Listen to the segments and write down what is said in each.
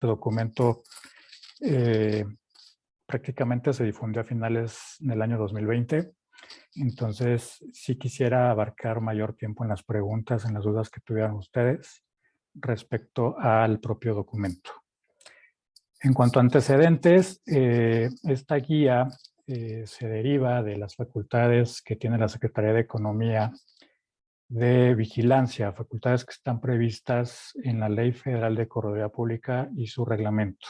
Este documento prácticamente se difundió a finales del año 2020. Entonces, sí quisiera abarcar mayor tiempo en las preguntas, en las dudas que tuvieran ustedes respecto al propio documento. En cuanto a antecedentes, esta guía se deriva de las facultades que tiene la Secretaría de Economía de vigilancia, facultades que están previstas en la Ley Federal de Correduría Pública y su reglamento.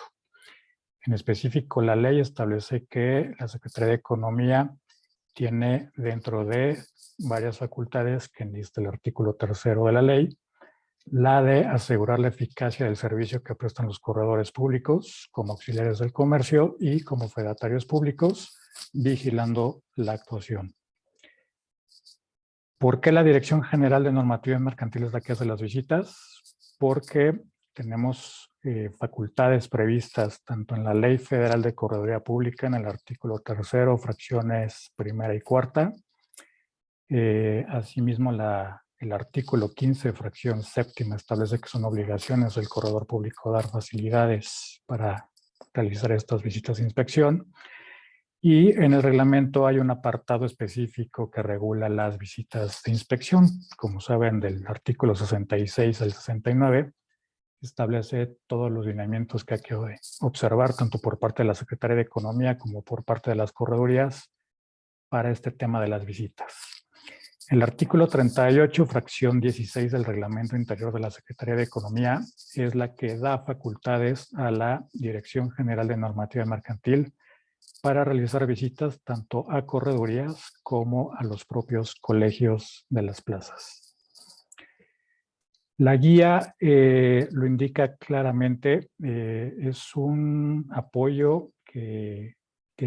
En específico, la ley establece que la Secretaría de Economía tiene dentro de varias facultades que enlista el artículo 3º de la ley, la de asegurar la eficacia del servicio que prestan los corredores públicos como auxiliares del comercio y como fedatarios públicos, vigilando la actuación. ¿Por qué la Dirección General de Normativa Mercantil es la que hace las visitas? Porque tenemos facultades previstas tanto en la Ley Federal de Correduría Pública, en el artículo 3º, fracciones 1ª y 4ª. Asimismo, el artículo 15, fracción 7ª, establece que son obligaciones del corredor público dar facilidades para realizar estas visitas de inspección. Y en el reglamento hay un apartado específico que regula las visitas de inspección. Como saben, del artículo 66 al 69, establece todos los lineamientos que hay que observar, tanto por parte de la Secretaría de Economía como por parte de las corredurías, para este tema de las visitas. El artículo 38, fracción 16 del Reglamento Interior de la Secretaría de Economía es la que da facultades a la Dirección General de Normativa Mercantil para realizar visitas tanto a corredurías como a los propios colegios de las plazas. La guía lo indica claramente, es un apoyo que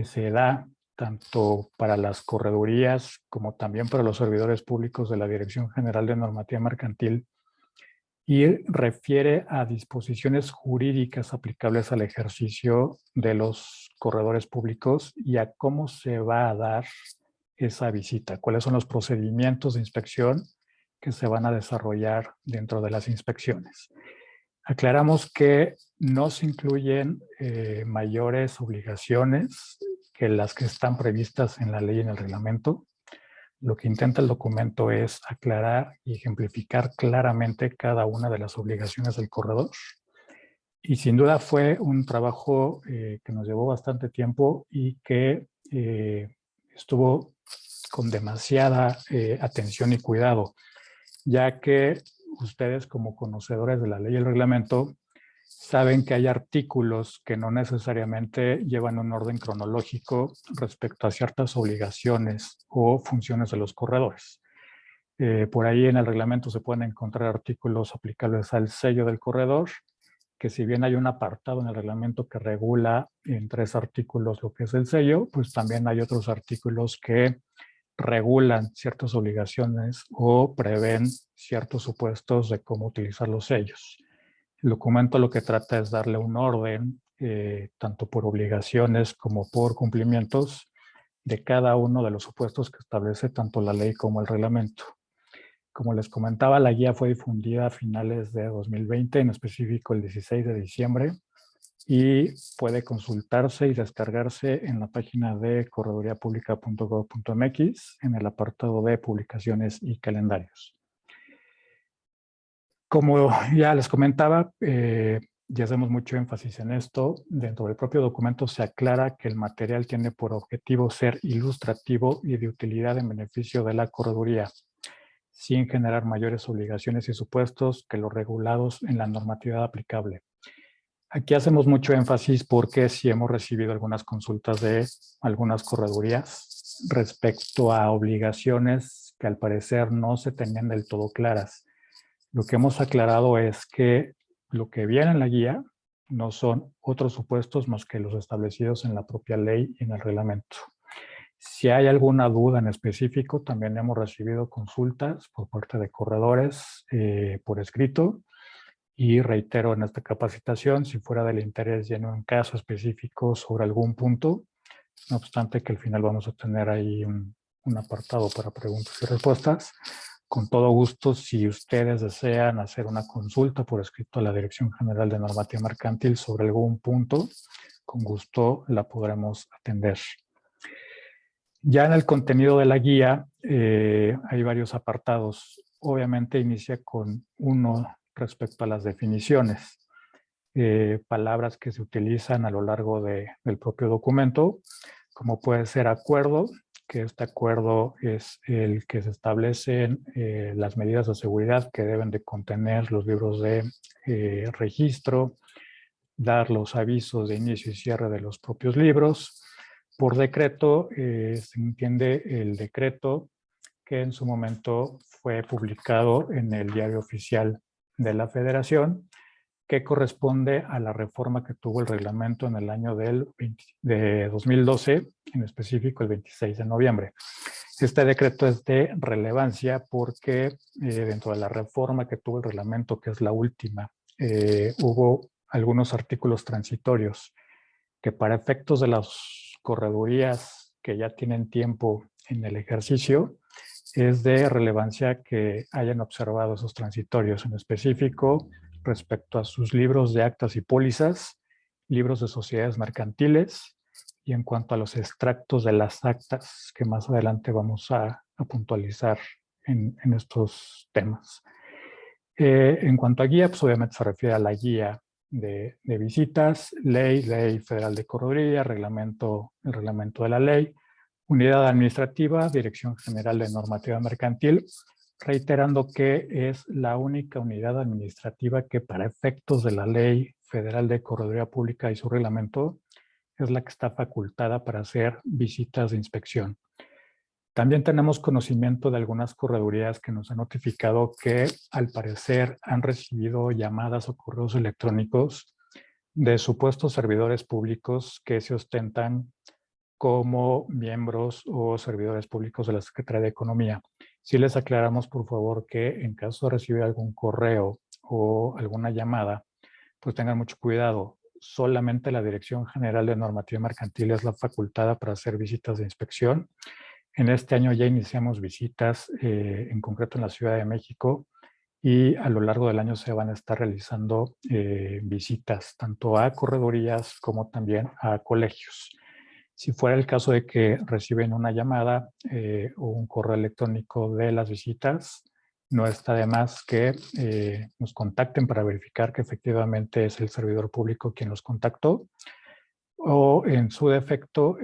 se da tanto para las corredurías como también para los servidores públicos de la Dirección General de Normativa Mercantil y refiere a disposiciones jurídicas aplicables al ejercicio de los corredores públicos y a cómo se va a dar esa visita, cuáles son los procedimientos de inspección que se van a desarrollar dentro de las inspecciones. Aclaramos que no se incluyen mayores obligaciones que las que están previstas en la ley y en el reglamento. Lo que intenta el documento es aclarar y ejemplificar claramente cada una de las obligaciones del corredor. Y sin duda fue un trabajo que nos llevó bastante tiempo y que estuvo con demasiada atención y cuidado, ya que ustedes como conocedores de la ley y el reglamento saben que hay artículos que no necesariamente llevan un orden cronológico respecto a ciertas obligaciones o funciones de los corredores. Por ahí en el reglamento se pueden encontrar artículos aplicables al sello del corredor, que si bien hay un apartado en el reglamento que regula en 3 artículos lo que es el sello, pues también hay otros artículos que regulan ciertas obligaciones o prevén ciertos supuestos de cómo utilizar los sellos. El documento lo que trata es darle un orden, tanto por obligaciones como por cumplimientos, de cada uno de los supuestos que establece tanto la ley como el reglamento. Como les comentaba, la guía fue difundida a finales de 2020, en específico el 16 de diciembre, y puede consultarse y descargarse en la página de corredoriapublica.gov.mx en el apartado de publicaciones y calendarios. Como ya les comentaba, ya hacemos mucho énfasis en esto. Dentro del propio documento se aclara que el material tiene por objetivo ser ilustrativo y de utilidad en beneficio de la correduría, sin generar mayores obligaciones y supuestos que los regulados en la normatividad aplicable. Aquí hacemos mucho énfasis porque sí hemos recibido algunas consultas de algunas corredurías respecto a obligaciones que al parecer no se tenían del todo claras. Lo que hemos aclarado es que lo que viene en la guía no son otros supuestos más que los establecidos en la propia ley y en el reglamento. Si hay alguna duda en específico, también hemos recibido consultas por parte de corredores por escrito. Y reitero en esta capacitación, si fuera del interés lleno en caso específico sobre algún punto, no obstante que al final vamos a tener ahí un apartado para preguntas y respuestas, Con todo gusto, si ustedes desean hacer una consulta por escrito a la Dirección General de Normativa Mercantil sobre algún punto, con gusto la podremos atender. Ya en el contenido de la guía hay varios apartados. Obviamente inicia con uno respecto a las definiciones. Palabras que se utilizan a lo largo del propio documento, como puede ser acuerdo, que este acuerdo es el que se establecen las medidas de seguridad que deben de contener los libros de registro, dar los avisos de inicio y cierre de los propios libros. Por decreto, se entiende el decreto que en su momento fue publicado en el Diario Oficial de la Federación, que corresponde a la reforma que tuvo el reglamento en el año de 2012, en específico el 26 de noviembre. Este decreto es de relevancia porque dentro de la reforma que tuvo el reglamento, que es la última, hubo algunos artículos transitorios que para efectos de las corredurías que ya tienen tiempo en el ejercicio, es de relevancia que hayan observado esos transitorios, en específico respecto a sus libros de actas y pólizas, libros de sociedades mercantiles y en cuanto a los extractos de las actas que más adelante vamos a puntualizar en estos temas. En cuanto a guía, pues obviamente se refiere a la guía de visitas, ley federal de correduría, el reglamento de la ley, unidad administrativa, Dirección General de Normativa Mercantil, reiterando que es la única unidad administrativa que para efectos de la Ley Federal de Correduría Pública y su reglamento es la que está facultada para hacer visitas de inspección. También tenemos conocimiento de algunas corredurías que nos han notificado que al parecer han recibido llamadas o correos electrónicos de supuestos servidores públicos que se ostentan como miembros o servidores públicos de la Secretaría de Economía. Si les aclaramos, por favor, que en caso de recibir algún correo o alguna llamada, pues tengan mucho cuidado. Solamente la Dirección General de Normativa Mercantil es la facultada para hacer visitas de inspección. En este año ya iniciamos visitas, en concreto en la Ciudad de México, y a lo largo del año se van a estar realizando visitas tanto a corredurías como también a colegios. Si fuera el caso de que reciben una llamada o un correo electrónico de las visitas, no está de más que nos contacten para verificar que efectivamente es el servidor público quien los contactó. O en su defecto,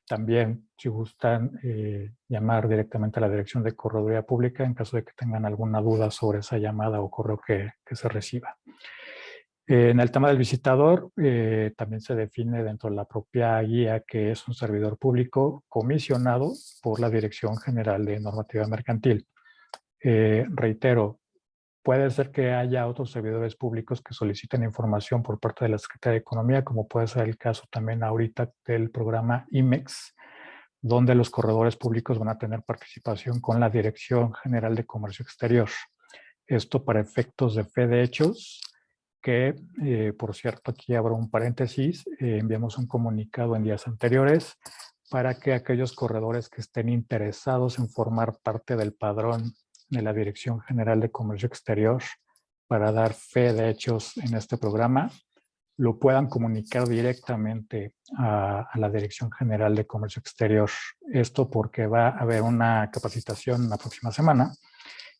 también si gustan llamar directamente a la Dirección de Correduría Pública en caso de que tengan alguna duda sobre esa llamada o correo que se reciba. En el tema del visitador, también se define dentro de la propia guía que es un servidor público comisionado por la Dirección General de Normativa Mercantil. Reitero, puede ser que haya otros servidores públicos que soliciten información por parte de la Secretaría de Economía, como puede ser el caso también ahorita del programa IMEX, donde los corredores públicos van a tener participación con la Dirección General de Comercio Exterior. Esto para efectos de fe de hechos, que, por cierto, aquí abro un paréntesis, enviamos un comunicado en días anteriores para que aquellos corredores que estén interesados en formar parte del padrón de la Dirección General de Comercio Exterior para dar fe de hechos en este programa, lo puedan comunicar directamente a la Dirección General de Comercio Exterior. Esto porque va a haber una capacitación la próxima semana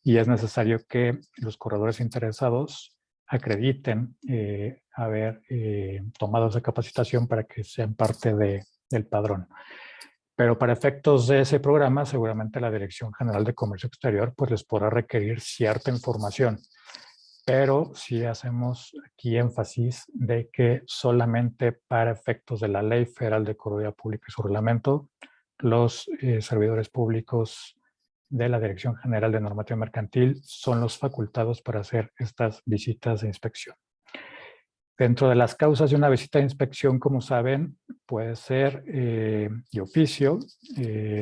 y es necesario que los corredores interesados acrediten haber tomado esa capacitación para que sean parte del padrón. Pero para efectos de ese programa, seguramente la Dirección General de Comercio Exterior pues les podrá requerir cierta información. Pero sí hacemos aquí énfasis de que solamente para efectos de la Ley Federal de Correduría Pública y su reglamento, los servidores públicos de la Dirección General de Normativa Mercantil son los facultados para hacer estas visitas de inspección. Dentro de las causas de una visita de inspección, como saben, puede ser de oficio.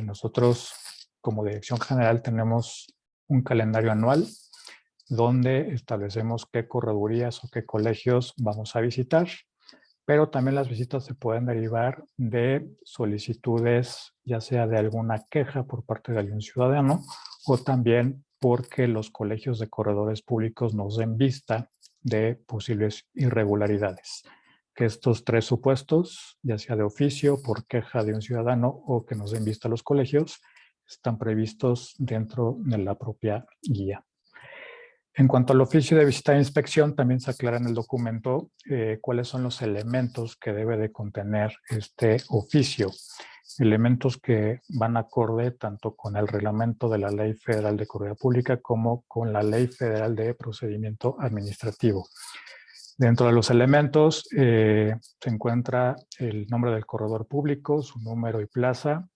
Nosotros, como Dirección General, tenemos un calendario anual donde establecemos qué corredurías o qué colegios vamos a visitar, pero también las visitas se pueden derivar de solicitudes, ya sea de alguna queja por parte de algún ciudadano o también porque los colegios de corredores públicos nos den vista de posibles irregularidades. Que estos tres supuestos, ya sea de oficio, por queja de un ciudadano o que nos den vista a los colegios, están previstos dentro de la propia guía. En cuanto al oficio de visita e inspección, también se aclara en el documento cuáles son los elementos que debe de contener este oficio. Elementos que van acorde tanto con el reglamento de la Ley Federal de Correduría Pública como con la Ley Federal de Procedimiento Administrativo. Dentro de los elementos se encuentra el nombre del corredor público, su número y plaza,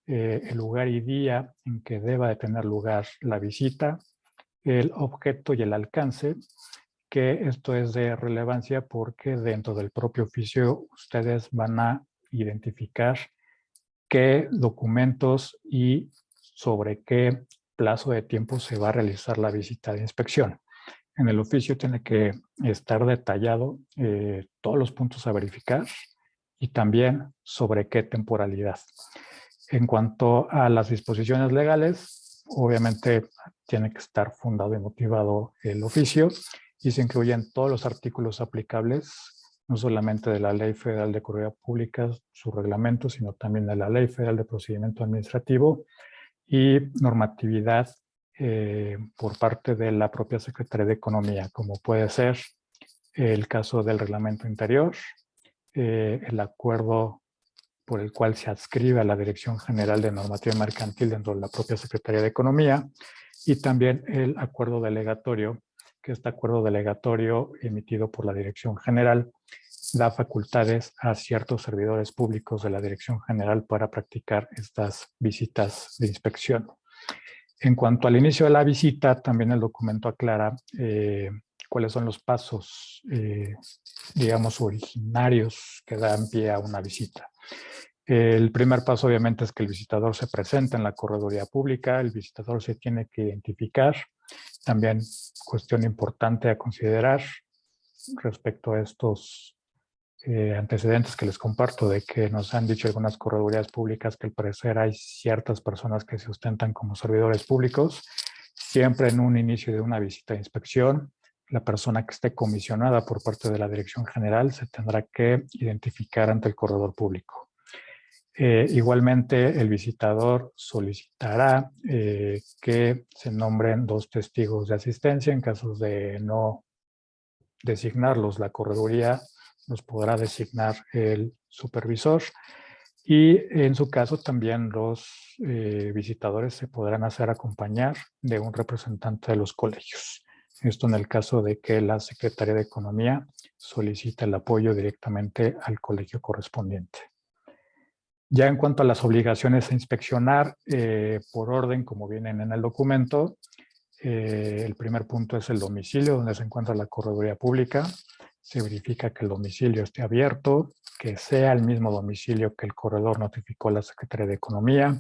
el lugar y día en que deba de tener lugar la visita, el objeto y el alcance, que esto es de relevancia porque dentro del propio oficio ustedes van a identificar qué documentos y sobre qué plazo de tiempo se va a realizar la visita de inspección. En el oficio tiene que estar detallado todos los puntos a verificar y también sobre qué temporalidad. En cuanto a las disposiciones legales, obviamente tiene que estar fundado y motivado el oficio y se incluyen todos los artículos aplicables, no solamente de la Ley Federal de Correduría Pública, su reglamento, sino también de la Ley Federal de Procedimiento Administrativo y normatividad por parte de la propia Secretaría de Economía, como puede ser el caso del reglamento interior, el acuerdo por el cual se adscribe a la Dirección General de Normativa Mercantil dentro de la propia Secretaría de Economía, y también el acuerdo delegatorio, que este acuerdo delegatorio emitido por la Dirección General da facultades a ciertos servidores públicos de la Dirección General para practicar estas visitas de inspección. En cuanto al inicio de la visita, también el documento aclara cuáles son los pasos, digamos, originarios que dan pie a una visita. El primer paso obviamente es que el visitador se presente en la correduría pública, el visitador se tiene que identificar. También cuestión importante a considerar respecto a estos antecedentes que les comparto de que nos han dicho algunas corredurías públicas que al parecer hay ciertas personas que se ostentan como servidores públicos. Siempre en un inicio de una visita de inspección, la persona que esté comisionada por parte de la Dirección General se tendrá que identificar ante el corredor público. Igualmente, el visitador solicitará que se nombren 2 testigos de asistencia. En casos de no designarlos, la correduría los podrá designar el supervisor. Y en su caso también los visitadores se podrán hacer acompañar de un representante de los colegios. Esto en el caso de que la Secretaría de Economía solicite el apoyo directamente al colegio correspondiente. Ya en cuanto a las obligaciones a inspeccionar, por orden, como vienen en el documento, el primer punto es el domicilio donde se encuentra la correduría pública. Se verifica que el domicilio esté abierto, que sea el mismo domicilio que el corredor notificó a la Secretaría de Economía.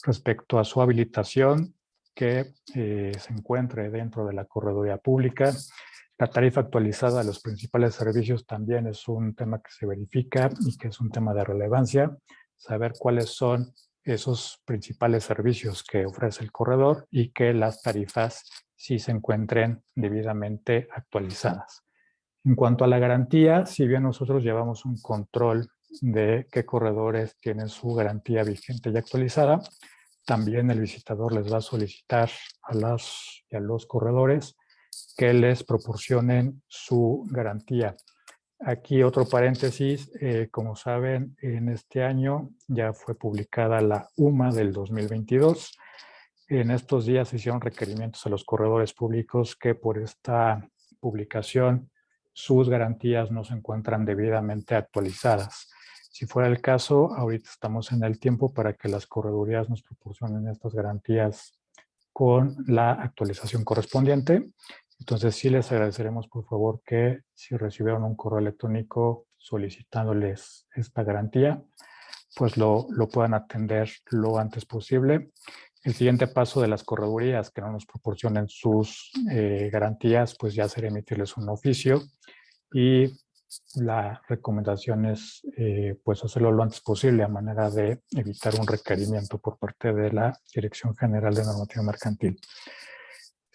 Respecto a su habilitación, que se encuentre dentro de la correduría pública. La tarifa actualizada de los principales servicios también es un tema que se verifica y que es un tema de relevancia. Saber cuáles son esos principales servicios que ofrece el corredor y que las tarifas sí se encuentren debidamente actualizadas. En cuanto a la garantía, si bien nosotros llevamos un control de qué corredores tienen su garantía vigente y actualizada, también el visitador les va a solicitar a las y a los corredores que les proporcionen su garantía. Aquí otro paréntesis, como saben, en este año ya fue publicada la UMA del 2022. En estos días se hicieron requerimientos a los corredores públicos que por esta publicación sus garantías no se encuentran debidamente actualizadas. Si fuera el caso, ahorita estamos en el tiempo para que las corredurías nos proporcionen estas garantías con la actualización correspondiente. Entonces sí les agradeceremos por favor que si recibieron un correo electrónico solicitándoles esta garantía, pues lo puedan atender lo antes posible. El siguiente paso de las corredurías que no nos proporcionen sus garantías, pues ya será emitirles un oficio y la recomendación es pues hacerlo lo antes posible a manera de evitar un requerimiento por parte de la Dirección General de Normativa Mercantil.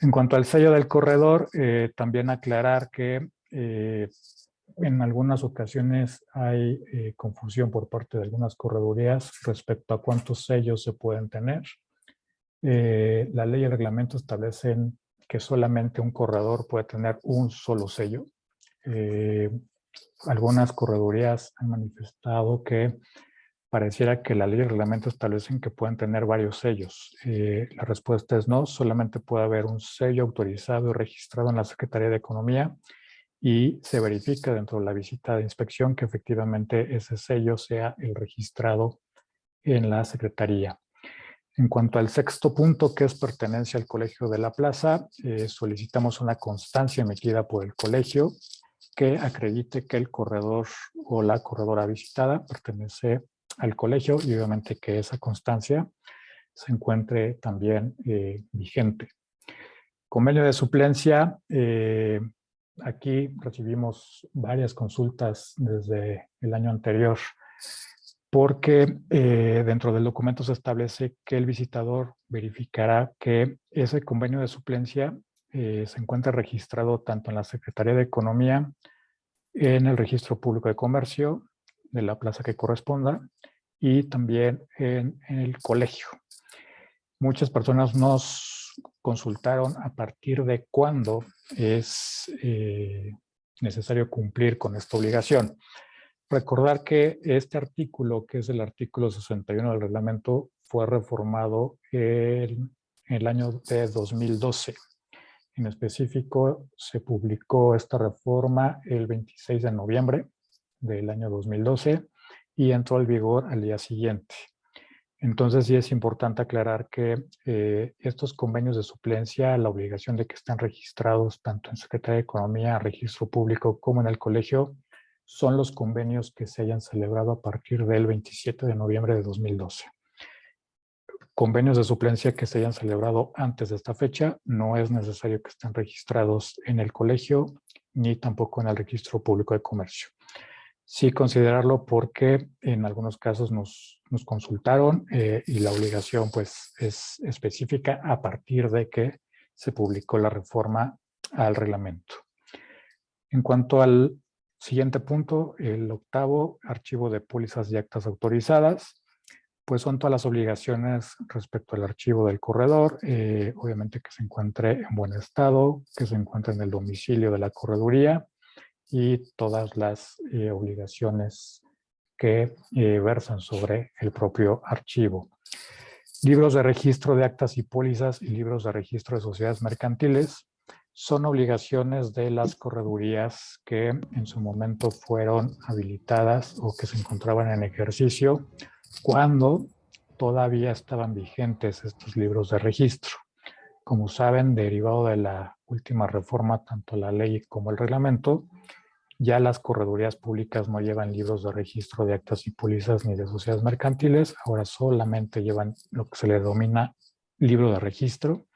En cuanto al sello del corredor, también aclarar que en algunas ocasiones hay confusión por parte de algunas corredurías respecto a cuántos sellos se pueden tener. La ley y el reglamento establecen que solamente un corredor puede tener un solo sello. Algunas corredurías han manifestado que pareciera que la ley y el reglamento establecen que pueden tener varios sellos. La respuesta es no, solamente puede haber un sello autorizado y registrado en la Secretaría de Economía y se verifica dentro de la visita de inspección que efectivamente ese sello sea el registrado en la Secretaría. En cuanto al sexto punto, que es pertenencia al Colegio de la Plaza, solicitamos una constancia emitida por el colegio que acredite que el corredor o la corredora visitada pertenece al colegio y obviamente que esa constancia se encuentre también vigente. Convenio de suplencia. Aquí recibimos varias consultas desde el año anterior porque dentro del documento se establece que el visitador verificará que ese convenio de suplencia se encuentra registrado tanto en la Secretaría de Economía, en el Registro Público de Comercio de la plaza que corresponda y también en el colegio. Muchas personas nos consultaron a partir de cuándo es necesario cumplir con esta obligación. Recordar que este artículo, que es el artículo 61 del reglamento, fue reformado en el año de 2012. En específico, se publicó esta reforma el 26 de noviembre del año 2012 y entró en vigor al día siguiente. Entonces, sí es importante aclarar que estos convenios de suplencia, la obligación de que estén registrados tanto en Secretaría de Economía, Registro Público, como en el colegio, son los convenios que se hayan celebrado a partir del 27 de noviembre de 2012. Convenios de suplencia que se hayan celebrado antes de esta fecha, no es necesario que estén registrados en el colegio ni tampoco en el Registro Público de Comercio. Sí considerarlo porque en algunos casos nos consultaron y la obligación pues es específica a partir de que se publicó la reforma al reglamento. En cuanto al siguiente punto, el octavo, archivo de pólizas y actas autorizadas, pues son todas las obligaciones respecto al archivo del corredor, obviamente que se encuentre en buen estado, que se encuentre en el domicilio de la correduría, y todas las obligaciones que versan sobre el propio archivo. Libros de registro de actas y pólizas y libros de registro de sociedades mercantiles son obligaciones de las corredurías que en su momento fueron habilitadas o que se encontraban en ejercicio cuando todavía estaban vigentes estos libros de registro. Como saben, derivado de la última reforma, tanto la ley como el reglamento, ya las corredurías públicas no llevan libros de registro de actas y pólizas ni de sociedades mercantiles, ahora solamente llevan lo que se le denomina libro de registro,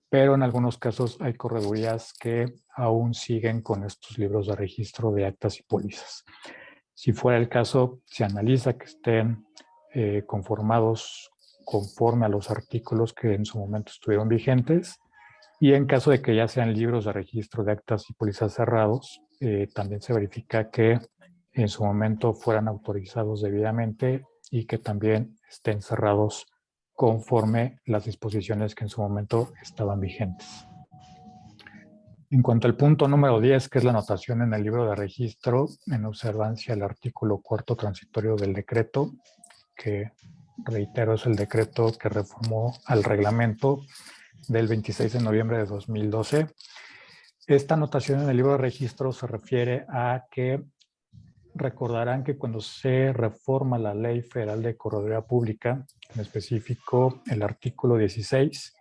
pero en algunos casos hay corredurías que aún siguen con estos libros de registro de actas y pólizas. Si fuera el caso, se analiza que estén conformados conforme a los artículos que en su momento estuvieron vigentes, y en caso de que ya sean libros de registro de actas y pólizas cerrados, también se verifica que en su momento fueran autorizados debidamente y que también estén cerrados conforme las disposiciones que en su momento estaban vigentes. En cuanto al punto número 10, que es la anotación en el libro de registro, en observancia al artículo cuarto transitorio del decreto, que reitero es el decreto que reformó al reglamento del 26 de noviembre de 2012. Esta anotación en el libro de registro se refiere a que recordarán que cuando se reforma la Ley Federal de Correduría Pública, en específico el artículo 16,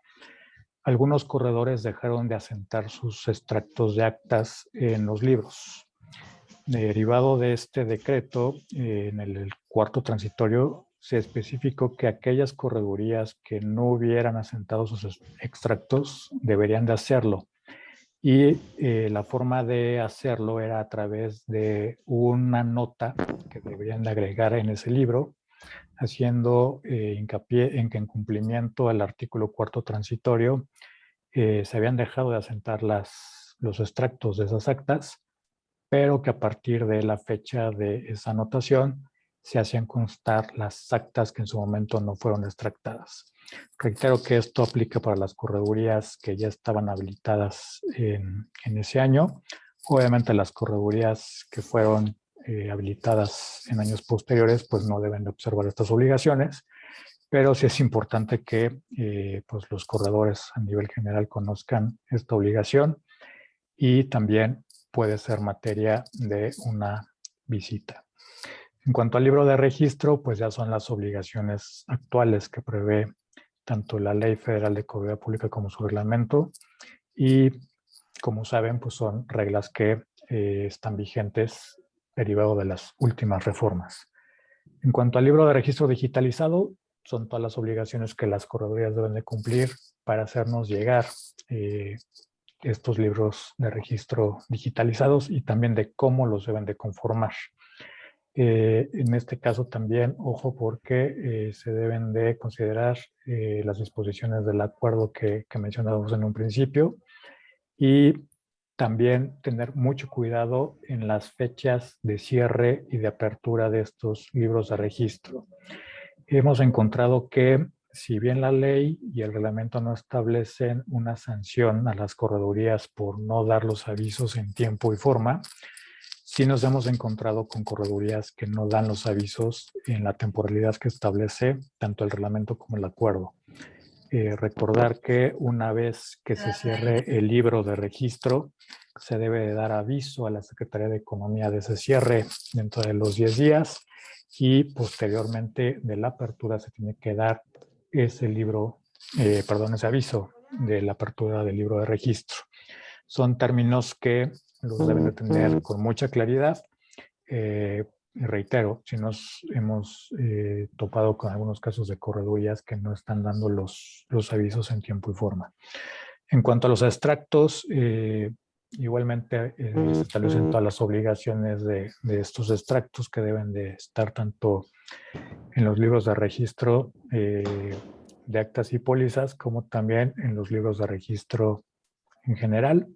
algunos corredores dejaron de asentar sus extractos de actas en los libros. Derivado de este decreto, en el cuarto transitorio, se especificó que aquellas corredurías que no hubieran asentado sus extractos deberían de hacerlo. Y la forma de hacerlo era a través de una nota que deberían de agregar en ese libro, haciendo hincapié en que en cumplimiento al artículo cuarto transitorio se habían dejado de asentar los extractos de esas actas, pero que a partir de la fecha de esa anotación se hacían constar las actas que en su momento no fueron extractadas. Reitero que esto aplica para las corredurías que ya estaban habilitadas en ese año. Obviamente las corredurías que fueron habilitadas en años posteriores pues no deben de observar estas obligaciones, pero sí es importante que pues los corredores a nivel general conozcan esta obligación y también puede ser materia de una visita. En cuanto al libro de registro, pues ya son las obligaciones actuales que prevé tanto la Ley Federal de Contabilidad Pública como su reglamento, y como saben, pues son reglas que están vigentes derivado de las últimas reformas. En cuanto al libro de registro digitalizado, son todas las obligaciones que las corredurías deben de cumplir para hacernos llegar estos libros de registro digitalizados y también de cómo los deben de conformar. En este caso también, ojo, porque se deben de considerar las disposiciones del acuerdo que mencionamos en un principio, y también tener mucho cuidado en las fechas de cierre y de apertura de estos libros de registro. Hemos encontrado que si bien la ley y el reglamento no establecen una sanción a las corredurías por no dar los avisos en tiempo y forma, sí nos hemos encontrado con corredurías que no dan los avisos en la temporalidad que establece tanto el reglamento como el acuerdo. Recordar que una vez que se cierre el libro de registro, se debe de dar aviso a la Secretaría de Economía de ese cierre dentro de los 10 días, y posteriormente de la apertura se tiene que dar ese ese aviso de la apertura del libro de registro. Son términos que los deben de tener con mucha claridad. Reitero, si nos hemos topado con algunos casos de corredurías que no están dando los avisos en tiempo y forma. En cuanto a los extractos, igualmente se establecen todas las obligaciones de estos extractos que deben de estar tanto en los libros de registro de actas y pólizas, como también en los libros de registro en general.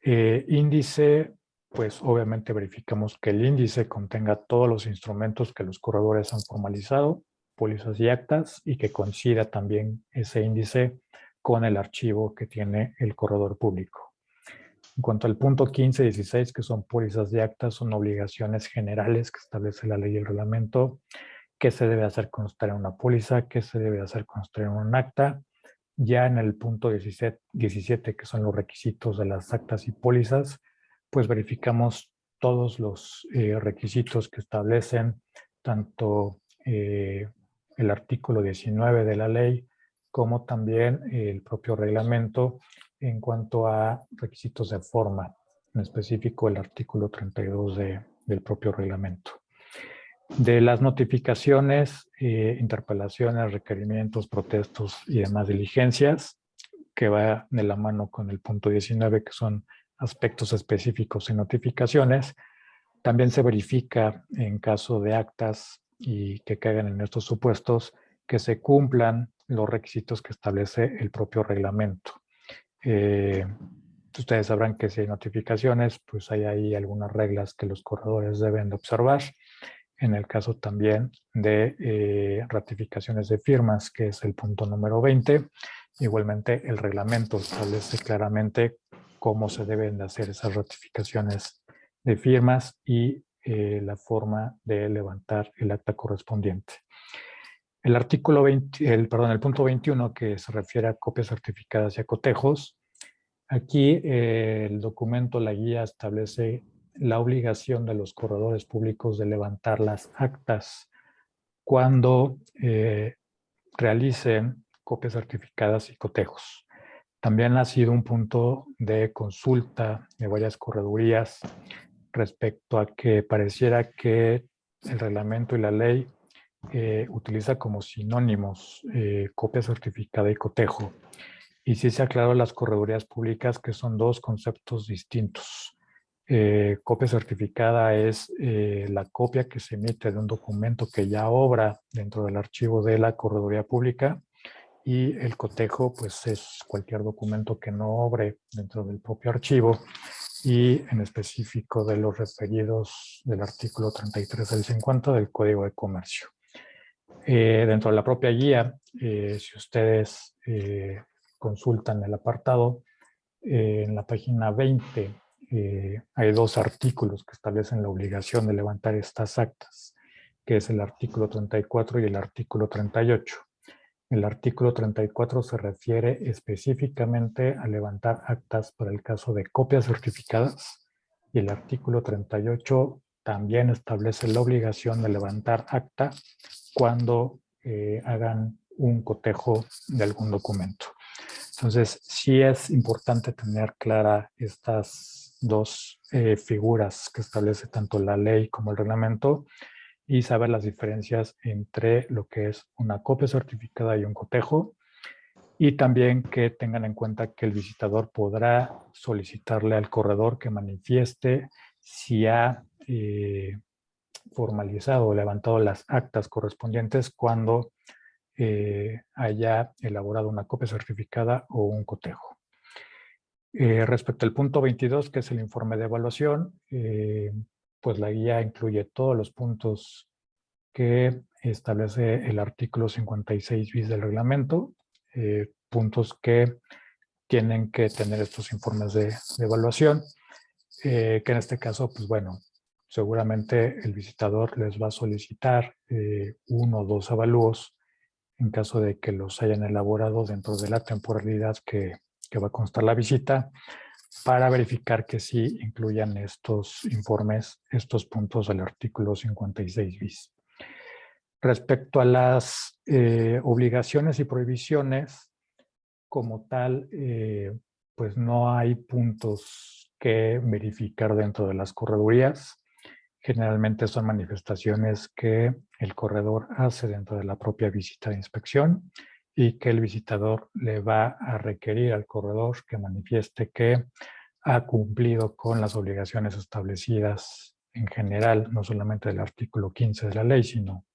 Índice, pues obviamente verificamos que el índice contenga todos los instrumentos que los corredores han formalizado, pólizas y actas, y que coincida también ese índice con el archivo que tiene el corredor público. En cuanto al punto 15 y 16, que son pólizas y actas, son obligaciones generales que establece la ley y el reglamento: qué se debe hacer constar en una póliza, qué se debe hacer constar en un acta. Ya en el punto 17, que son los requisitos de las actas y pólizas, pues verificamos todos los requisitos que establecen tanto el artículo 19 de la ley como también el propio reglamento en cuanto a requisitos de forma, en específico el artículo 32 del propio reglamento. De las notificaciones, interpelaciones, requerimientos, protestos y demás diligencias, que va de la mano con el punto 19, que son aspectos específicos en notificaciones, también se verifica en caso de actas y que caigan en estos supuestos que se cumplan los requisitos que establece el propio reglamento. Ustedes sabrán que si hay notificaciones, pues hay ahí algunas reglas que los corredores deben de observar. En el caso también de ratificaciones de firmas, que es el punto número 20, igualmente el reglamento establece claramente cómo se deben de hacer esas ratificaciones de firmas y la forma de levantar el acta correspondiente. El artículo 20, el punto 21, que se refiere a copias certificadas y a cotejos, aquí el documento, la guía, establece la obligación de los corredores públicos de levantar las actas cuando realicen copias certificadas y cotejos. También ha sido un punto de consulta de varias corredurías respecto a que pareciera que el reglamento y la ley utiliza como sinónimos copia certificada y cotejo. Y sí se aclaró las corredurías públicas, que son dos conceptos distintos. Copia certificada es la copia que se emite de un documento que ya obra dentro del archivo de la correduría pública, y el cotejo pues es cualquier documento que no obre dentro del propio archivo, y en específico de los referidos del artículo 33 al 50 del Código de Comercio. Dentro de la propia guía, si ustedes consultan el apartado, en la página 20 hay dos artículos que establecen la obligación de levantar estas actas, que es el artículo 34 y el artículo 38. El artículo 34 se refiere específicamente a levantar actas para el caso de copias certificadas, y el artículo 38 también establece la obligación de levantar acta cuando hagan un cotejo de algún documento. Entonces, sí es importante tener clara estas dos figuras que establece tanto la ley como el reglamento, y saber las diferencias entre lo que es una copia certificada y un cotejo, y también que tengan en cuenta que el visitador podrá solicitarle al corredor que manifieste si ha formalizado o levantado las actas correspondientes cuando haya elaborado una copia certificada o un cotejo. Respecto al punto 22, que es el informe de evaluación, pues la guía incluye todos los puntos que establece el artículo 56 bis del reglamento, puntos que tienen que tener estos informes de evaluación, que en este caso, pues bueno, seguramente el visitador les va a solicitar uno o dos avalúos en caso de que los hayan elaborado dentro de la temporalidad que va a constar la visita, para verificar que sí incluyan estos informes, estos puntos del artículo 56 bis. Respecto a las obligaciones y prohibiciones, como tal, pues no hay puntos que verificar dentro de las corredurías. Generalmente son manifestaciones que el corredor hace dentro de la propia visita de inspección, y que el visitador le va a requerir al corredor que manifieste que ha cumplido con las obligaciones establecidas en general, no solamente del artículo 15 de la ley, sino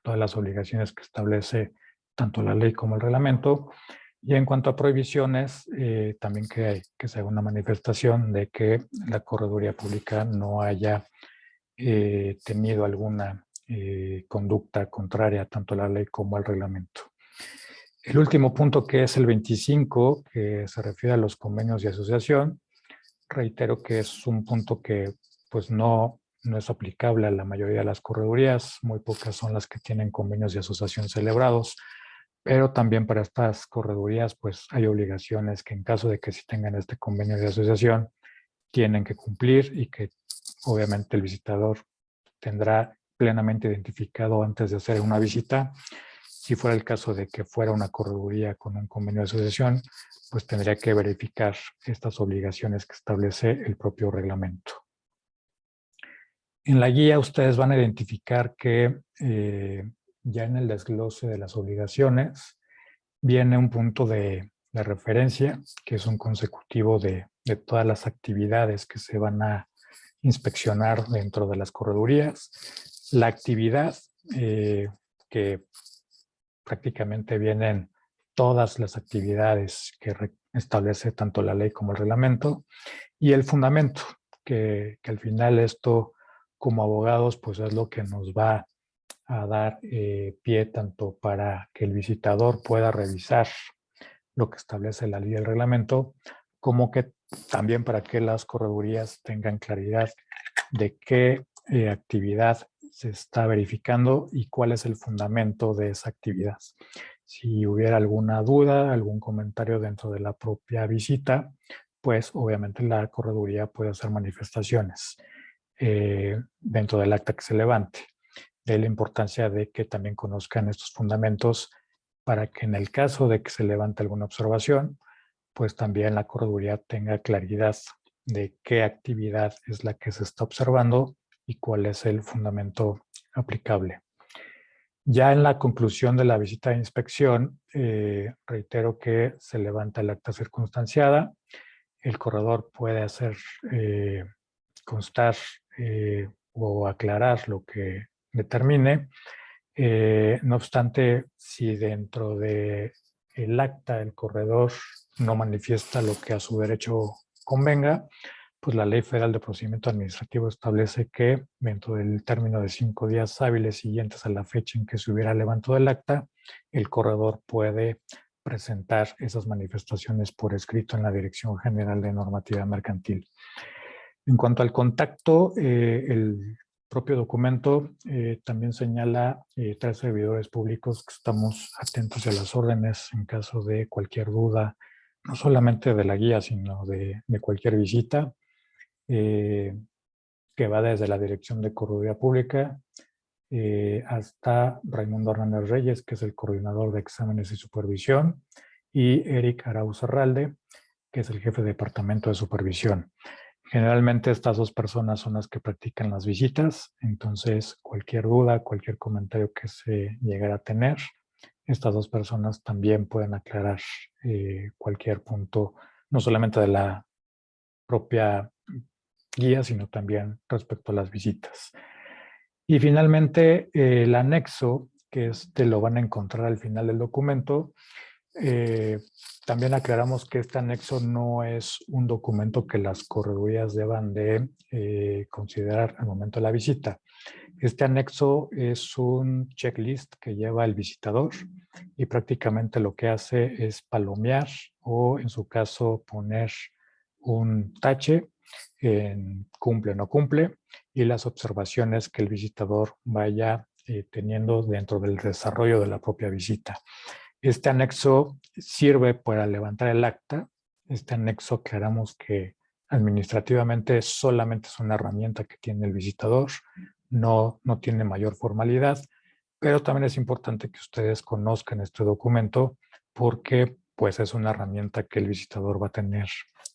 todas las obligaciones que establece tanto la ley como el reglamento. Y en cuanto a prohibiciones, también que se haga una manifestación de que la correduría pública no haya tenido alguna conducta contraria tanto a la ley como al reglamento. El último punto, que es el 25, que se refiere a los convenios de asociación, reitero que es un punto que pues no es aplicable a la mayoría de las corredurías. Muy pocas son las que tienen convenios de asociación celebrados, pero también para estas corredurías pues hay obligaciones que, en caso de que sí tengan este convenio de asociación, tienen que cumplir, y que obviamente el visitador tendrá plenamente identificado antes de hacer una visita. Si fuera el caso de que fuera una correduría con un convenio de asociación, pues tendría que verificar estas obligaciones que establece el propio reglamento. En la guía ustedes van a identificar que ya en el desglose de las obligaciones viene un punto de referencia, que es un consecutivo de todas las actividades que se van a inspeccionar dentro de las corredurías. La actividad, que prácticamente vienen todas las actividades que establece tanto la ley como el reglamento, y el fundamento, que al final esto, como abogados, pues es lo que nos va a dar pie tanto para que el visitador pueda revisar lo que establece la ley y el reglamento, como que también para que las corredurías tengan claridad de qué actividad se está verificando y cuál es el fundamento de esa actividad. Si hubiera alguna duda, algún comentario dentro de la propia visita, pues obviamente la correduría puede hacer manifestaciones dentro del acta que se levante. De la importancia de que también conozcan estos fundamentos, para que en el caso de que se levante alguna observación, pues también la correduría tenga claridad de qué actividad es la que se está observando y cuál es el fundamento aplicable. Ya en la conclusión de la visita de inspección, reitero que se levanta el acta circunstanciada. El corredor puede hacer constar o aclarar lo que determine. No obstante, si dentro de el acta el corredor no manifiesta lo que a su derecho convenga, pues la Ley Federal de Procedimiento Administrativo establece que dentro del término de 5 días hábiles siguientes a la fecha en que se hubiera levantado el acta, el corredor puede presentar esas manifestaciones por escrito en la Dirección General de Normativa Mercantil. En cuanto al contacto, el propio documento también señala 3 servidores públicos que estamos atentos a las órdenes en caso de cualquier duda, no solamente de la guía, sino de cualquier visita, que va desde la Dirección de Correduría Pública hasta Raimundo Hernández Reyes, que es el coordinador de exámenes y supervisión, y Eric Arauz Arralde, que es el jefe de departamento de supervisión. Generalmente estas 2 personas son las que practican las visitas, entonces cualquier duda, cualquier comentario que se llegara a tener, estas 2 personas también pueden aclarar cualquier punto, no solamente de la propia guía, sino también respecto a las visitas. Y finalmente, el anexo, que lo van a encontrar al final del documento, también aclaramos que este anexo no es un documento que las corredurías deban de considerar al momento de la visita. Este anexo es un checklist que lleva el visitador y prácticamente lo que hace es palomear o en su caso poner un tache en cumple o no cumple y las observaciones que el visitador vaya teniendo dentro del desarrollo de la propia visita. Este anexo sirve para levantar el acta. Este anexo aclaramos que administrativamente solamente es una herramienta que tiene el visitador, no tiene mayor formalidad, pero también es importante que ustedes conozcan este documento porque pues es una herramienta que el visitador va a tener,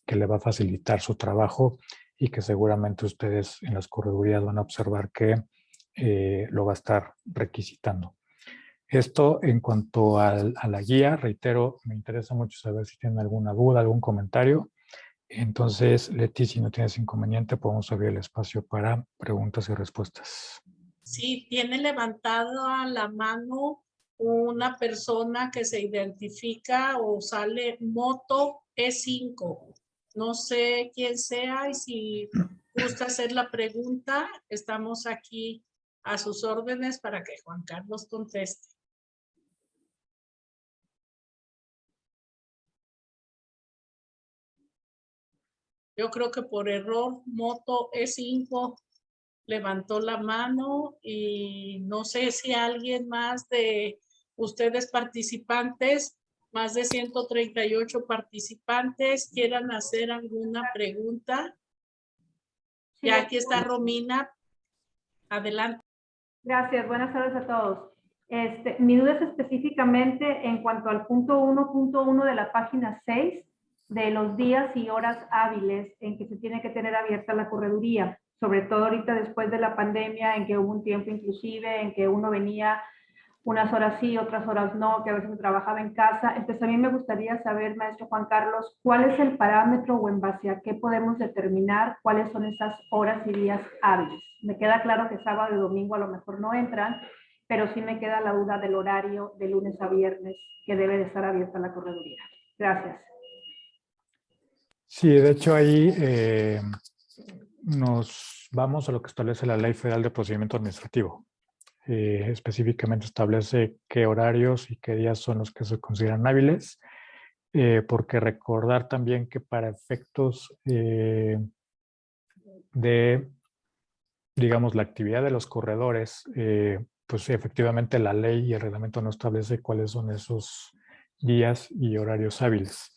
que le va a facilitar su trabajo y que seguramente ustedes en las corredurías van a observar que lo va a estar requisitando. Esto en cuanto a la guía, reitero, me interesa mucho saber si tienen alguna duda, algún comentario. Entonces, Leti, si no tienes inconveniente, podemos abrir el espacio para preguntas y respuestas. Sí, tiene levantada la mano una persona que se identifica o sale Moto E5. No sé quién sea y si gusta hacer la pregunta, estamos aquí a sus órdenes para que Juan Carlos conteste. Yo creo que por error Moto E5 levantó la mano y no sé si alguien más de ustedes participantes, más de 138 participantes, quieran hacer alguna pregunta. Sí, ya aquí está Romina. Adelante. Gracias, buenas tardes a todos. Mi duda es específicamente en cuanto al punto 1.1 de la página 6 de los días y horas hábiles en que se tiene que tener abierta la correduría, sobre todo ahorita después de la pandemia, en que hubo un tiempo inclusive en que uno venía unas horas sí, otras horas no, que a veces trabajaba en casa. Entonces a mí me gustaría saber, maestro Juan Carlos, ¿cuál es el parámetro o en base a qué podemos determinar cuáles son esas horas y días hábiles? Me queda claro que sábado y domingo a lo mejor no entran, pero sí me queda la duda del horario de lunes a viernes que debe de estar abierta la correduría. Gracias. Sí, de hecho ahí nos vamos a lo que establece la Ley Federal de Procedimiento Administrativo. Específicamente establece qué horarios y qué días son los que se consideran hábiles, porque recordar también que para efectos de, digamos, la actividad de los corredores, pues efectivamente la ley y el reglamento no establece cuáles son esos días y horarios hábiles,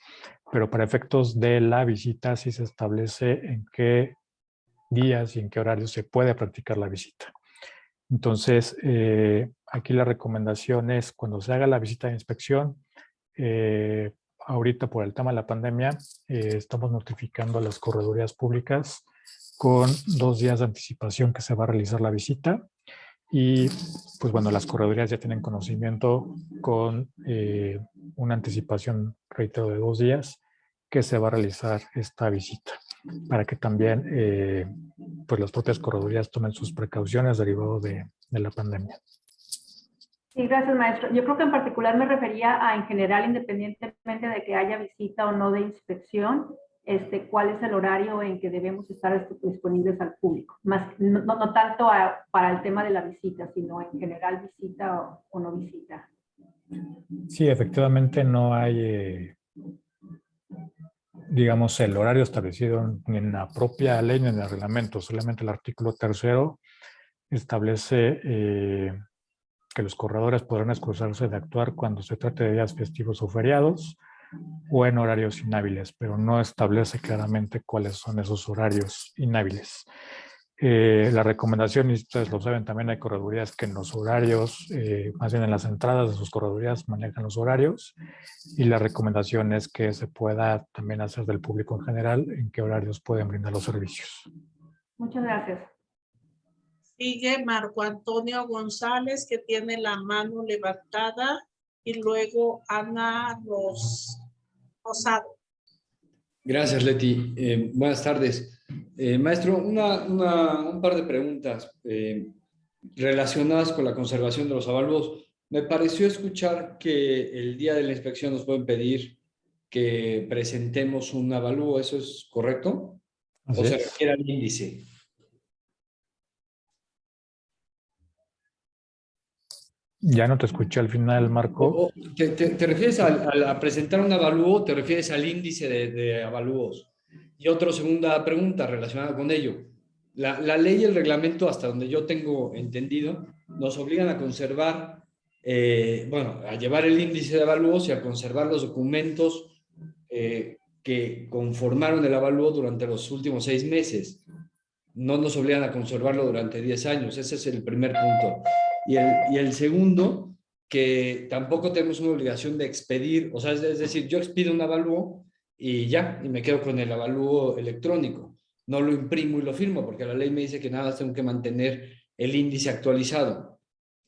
pero para efectos de la visita sí se establece en qué días y en qué horarios se puede practicar la visita. Entonces, aquí la recomendación es cuando se haga la visita de inspección, ahorita por el tema de la pandemia, estamos notificando a las corredurías públicas con 2 días de anticipación que se va a realizar la visita Y pues bueno, las corredurías ya tienen conocimiento con una anticipación, reitero, de 2 días que se va a realizar esta visita, para que también pues las propias corredurías tomen sus precauciones derivadas de la pandemia. Sí, gracias, maestro. Yo creo que en particular me refería a, en general, independientemente de que haya visita o no de inspección, cuál es el horario en que debemos estar disponibles al público. Más, no tanto para el tema de la visita, sino en general visita o no visita. Sí, efectivamente no hay, digamos, el horario establecido ni en la propia ley ni en el reglamento. Solamente el artículo 3º establece que los corredores podrán excusarse de actuar cuando se trate de días festivos o feriados o en horarios inhábiles, pero no establece claramente cuáles son esos horarios inhábiles. La recomendación, y ustedes lo saben, también hay corredurías que en los horarios, más bien en las entradas de sus corredurías manejan los horarios, y la recomendación es que se pueda también hacer del público en general en qué horarios pueden brindar los servicios. Muchas gracias. Sigue Marco Antonio González, que tiene la mano levantada, y luego Ana Rosado. Gracias, Leti. Buenas tardes. Maestro, un par de preguntas relacionadas con la conservación de los avalúos. Me pareció escuchar que el día de la inspección nos pueden pedir que presentemos un avalúo. ¿Eso es correcto? Así ¿O se es. refiere al índice? Ya no te escuché al final, Marco. ¿Te refieres a presentar un avalúo? ¿Te refieres al índice de avalúos? Y otra segunda pregunta relacionada con ello. La ley y el reglamento, hasta donde yo tengo entendido, nos obligan a conservar, a llevar el índice de avalúos y a conservar los documentos que conformaron el avalúo durante los últimos 6 meses. No nos obligan a conservarlo durante 10 años. Ese es el primer punto. Y el segundo, que tampoco tenemos una obligación de expedir, o sea, es decir, yo expido un avalúo y ya, y me quedo con el avalúo electrónico. No lo imprimo y lo firmo, porque la ley me dice que nada más tengo que mantener el índice actualizado.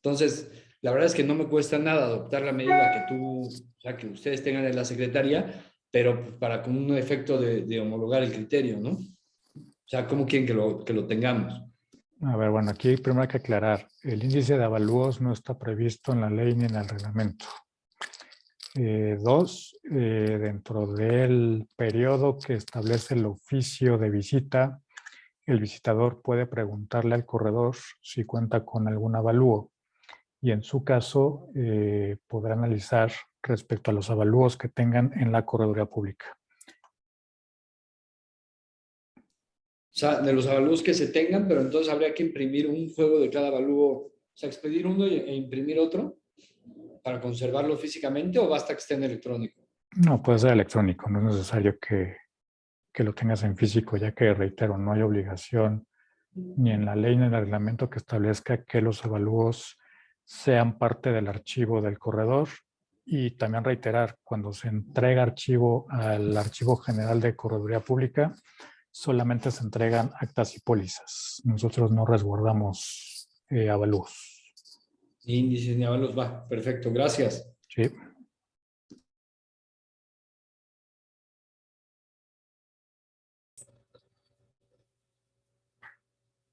Entonces, la verdad es que no me cuesta nada adoptar la medida que ustedes tengan en la secretaría, pero para con un efecto de homologar el criterio, ¿no? O sea, ¿cómo quieren que lo tengamos? A ver, bueno, aquí primero hay que aclarar, el índice de avalúos no está previsto en la ley ni en el reglamento. 2, dentro del periodo que establece el oficio de visita, el visitador puede preguntarle al corredor si cuenta con algún avalúo, y en su caso podrá analizar respecto a los avalúos que tengan en la correduría pública. O sea, de los avalúos que se tengan, pero entonces habría que imprimir un juego de cada avalúo, o sea, expedir uno e imprimir otro para conservarlo físicamente, o basta que esté en electrónico. No, puede ser electrónico, no es necesario que lo tengas en físico, ya que, reitero, no hay obligación ni en la ley ni en el reglamento que establezca que los avalúos sean parte del archivo del corredor. Y también reiterar, cuando se entrega archivo al Archivo General de Correduría Pública, solamente se entregan actas y pólizas. Nosotros no resguardamos avalúos. Ni índices ni avalúos, va, perfecto, gracias. Sí.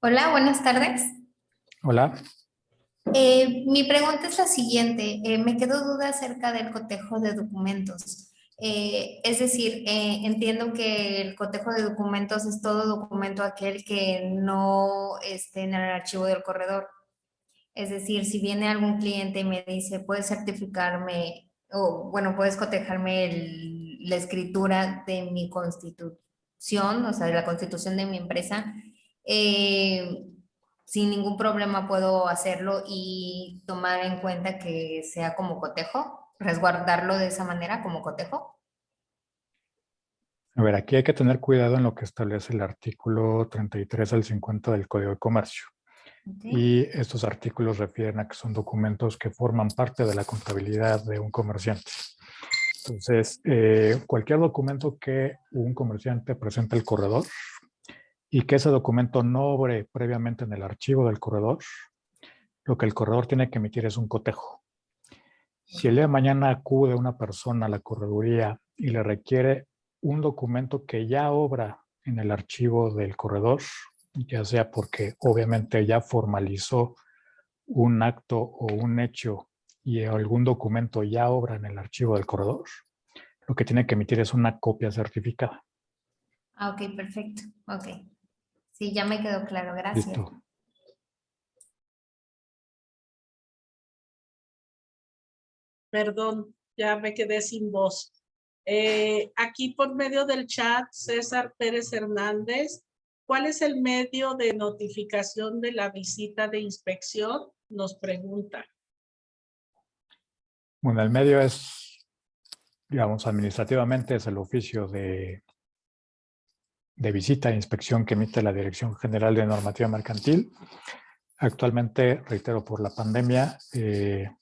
Hola, buenas tardes. Hola. Mi pregunta es la siguiente. Me quedó duda acerca del cotejo de documentos. Es decir, entiendo que el cotejo de documentos es todo documento aquel que no esté en el archivo del corredor. Es decir, si viene algún cliente y me dice, puedes certificarme, o bueno, puedes cotejarme la escritura de mi constitución, o sea, de la constitución de mi empresa, sin ningún problema puedo hacerlo y tomar en cuenta que sea como cotejo, resguardarlo de esa manera como cotejo. A ver, aquí hay que tener cuidado en lo que establece el artículo 33 al 50 del Código de Comercio. Okay. Y estos artículos refieren a que son documentos que forman parte de la contabilidad de un comerciante. Entonces, cualquier documento que un comerciante presente al corredor y que ese documento no obre previamente en el archivo del corredor, lo que el corredor tiene que emitir es un cotejo. Si el día de mañana acude una persona a la correduría y le requiere un documento que ya obra en el archivo del corredor, ya sea porque obviamente ya formalizó un acto o un hecho y algún documento ya obra en el archivo del corredor, lo que tiene que emitir es una copia certificada. Ah, ok, perfecto. Ok. Sí, ya me quedó claro. Gracias. Listo. Perdón, ya me quedé sin voz. Aquí por medio del chat, César Pérez Hernández, ¿cuál es el medio de notificación de la visita de inspección? Nos pregunta. Bueno, el medio es, digamos, administrativamente es el oficio de visita e inspección que emite la Dirección General de Normativa Mercantil. Actualmente, reitero, por la pandemia,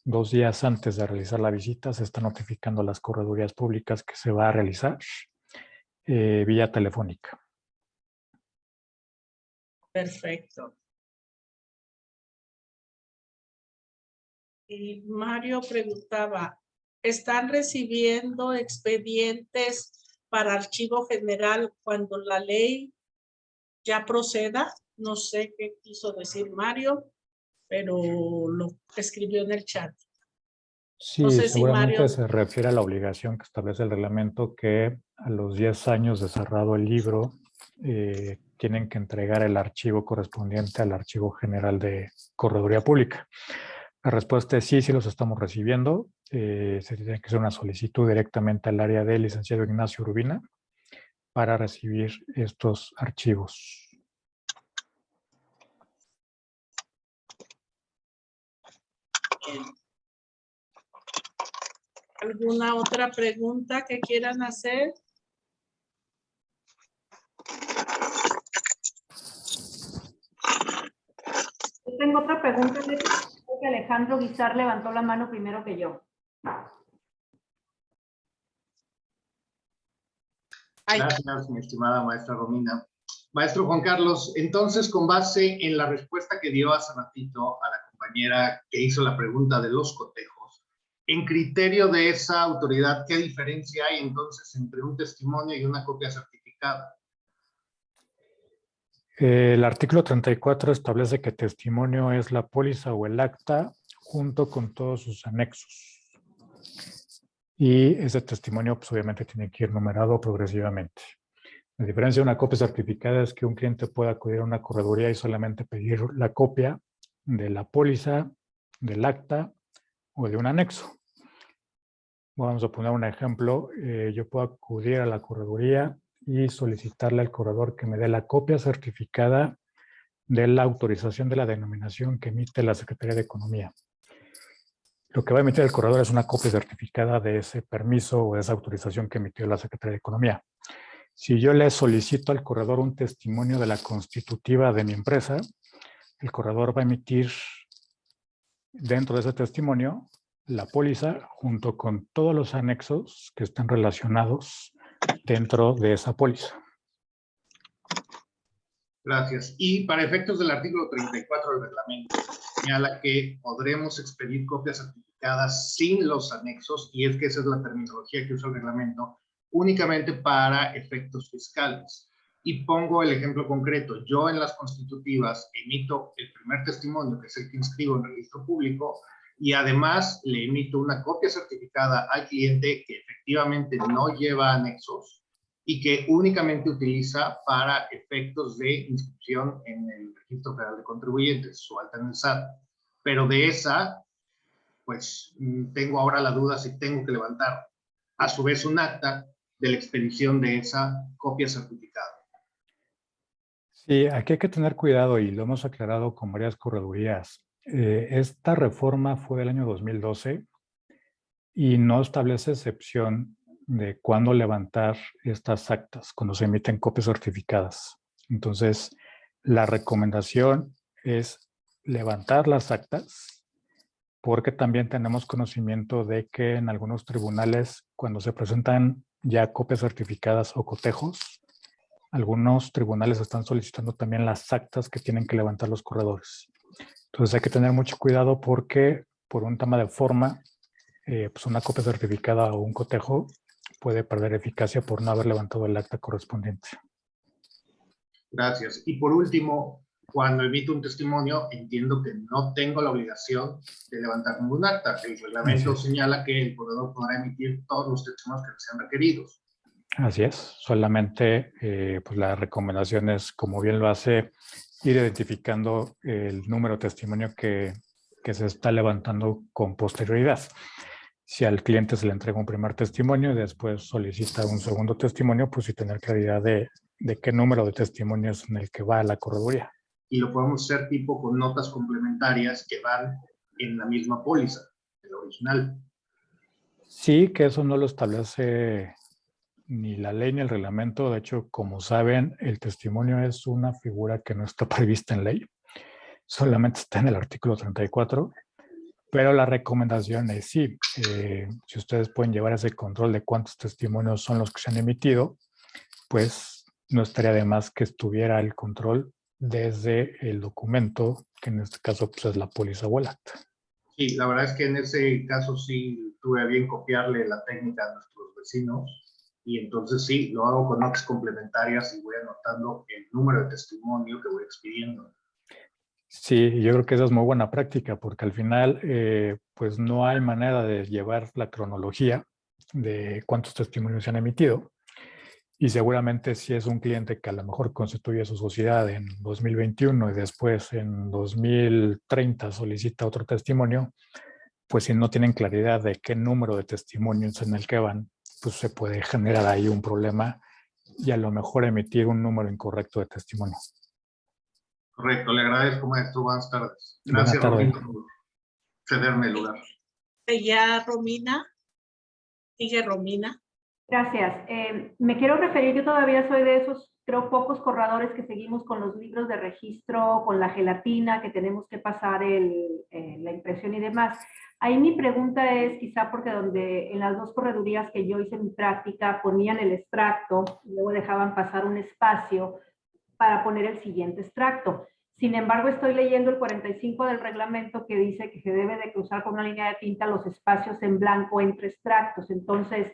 2 días antes de realizar la visita se está notificando a las corredurías públicas que se va a realizar vía telefónica. Perfecto. Y Mario preguntaba, ¿están recibiendo expedientes para archivo general cuando la ley ya proceda? No sé qué quiso decir Mario, pero lo escribió en el chat. Sí, No sé si seguramente Mario... se refiere a la obligación que establece el reglamento que a los 10 años de cerrado el libro tienen que entregar el archivo correspondiente al Archivo General de Correduría Pública. La respuesta es sí, sí los estamos recibiendo. Se tiene que hacer una solicitud directamente al área del licenciado Ignacio Urbina para recibir estos archivos. Bien. ¿Alguna otra pregunta que quieran hacer? Yo tengo otra pregunta. Creo que Alejandro Guizar levantó la mano primero que yo. Gracias, mi estimada maestra Romina. Maestro Juan Carlos, entonces, con base en la respuesta que dio hace ratito a la compañera que hizo la pregunta de los cotejos, en criterio de esa autoridad, ¿qué diferencia hay entonces entre un testimonio y una copia certificada? El artículo 34 establece que testimonio es la póliza o el acta junto con todos sus anexos. Y ese testimonio pues, obviamente tiene que ir numerado progresivamente. La diferencia de una copia certificada es que un cliente puede acudir a una correduría y solamente pedir la copia de la póliza, del acta o de un anexo. Vamos a poner un ejemplo. Yo puedo acudir a la correduría y solicitarle al corredor que me dé la copia certificada de la autorización de la denominación que emite la Secretaría de Economía. Lo que va a emitir el corredor es una copia certificada de ese permiso o de esa autorización que emitió la Secretaría de Economía. Si yo le solicito al corredor un testimonio de la constitutiva de mi empresa, el corredor va a emitir dentro de ese testimonio la póliza junto con todos los anexos que están relacionados dentro de esa póliza. Gracias. Y para efectos del artículo 34 del reglamento, señala que podremos expedir copias certificadas sin los anexos, y es que esa es la terminología que usa el reglamento, únicamente para efectos fiscales. Y pongo el ejemplo concreto. Yo en las constitutivas emito el primer testimonio, que es el que inscribo en el registro público, y además le emito una copia certificada al cliente que efectivamente no lleva anexos y que únicamente utiliza para efectos de inscripción en el Registro Federal de Contribuyentes, su alta en el SAT. Pero de esa, pues tengo ahora la duda si tengo que levantar a su vez un acta de la expedición de esa copia certificada. Sí, aquí hay que tener cuidado y lo hemos aclarado con varias corredurías. Esta reforma fue del año 2012 y no establece excepción de cuándo levantar estas actas, cuando se emiten copias certificadas. Entonces, la recomendación es levantar las actas, porque también tenemos conocimiento de que en algunos tribunales, cuando se presentan ya copias certificadas o cotejos, algunos tribunales están solicitando también las actas que tienen que levantar los corredores. Entonces hay que tener mucho cuidado porque por un tema de forma, pues una copia certificada o un cotejo puede perder eficacia por no haber levantado el acta correspondiente. Gracias. Y por último, cuando emito un testimonio, entiendo que no tengo la obligación de levantar ningún acta. El reglamento señala que el corredor podrá emitir todos los testimonios que sean requeridos. Así es. Solamente pues la recomendación es, como bien lo hace, ir identificando el número de testimonio que se está levantando con posterioridad. Si al cliente se le entrega un primer testimonio y después solicita un segundo testimonio, pues sí tener claridad de qué número de testimonios en el que va a la correduría. Y lo podemos hacer tipo con notas complementarias que van en la misma póliza, el original. Sí, que eso no lo establece ni la ley ni el reglamento. De hecho, como saben, el testimonio es una figura que no está prevista en ley. Solamente está en el artículo 34. Pero la recomendación es sí, si ustedes pueden llevar ese control de cuántos testimonios son los que se han emitido, pues no estaría de más que estuviera el control desde el documento, que en este caso pues, es la póliza o el acta. Sí, la verdad es que en ese caso sí tuve a bien copiarle la técnica a nuestros vecinos y entonces sí, lo hago con notas complementarias y voy anotando el número de testimonio que voy expidiendo. Sí, yo creo que esa es muy buena práctica porque al final pues no hay manera de llevar la cronología de cuántos testimonios se han emitido y seguramente si es un cliente que a lo mejor constituye su sociedad en 2021 y después en 2030 solicita otro testimonio, pues si no tienen claridad de qué número de testimonios en el que van, pues se puede generar ahí un problema y a lo mejor emitir un número incorrecto de testimonio. Correcto, le agradezco, maestro. Buenas tardes. Buenas Gracias, tardes. Romina, por cederme el lugar. Ya, Romina. Sigue Romina. Gracias. Me quiero referir, yo todavía soy de esos, creo, pocos corredores que seguimos con los libros de registro, con la gelatina, que tenemos que pasar la impresión y demás. Ahí mi pregunta es, quizá porque donde en las dos corredurías que yo hice mi práctica ponían el extracto y luego dejaban pasar un espacio para poner el siguiente extracto. Sin embargo, estoy leyendo el 45 del reglamento que dice que se debe de cruzar con una línea de tinta los espacios en blanco entre extractos. Entonces,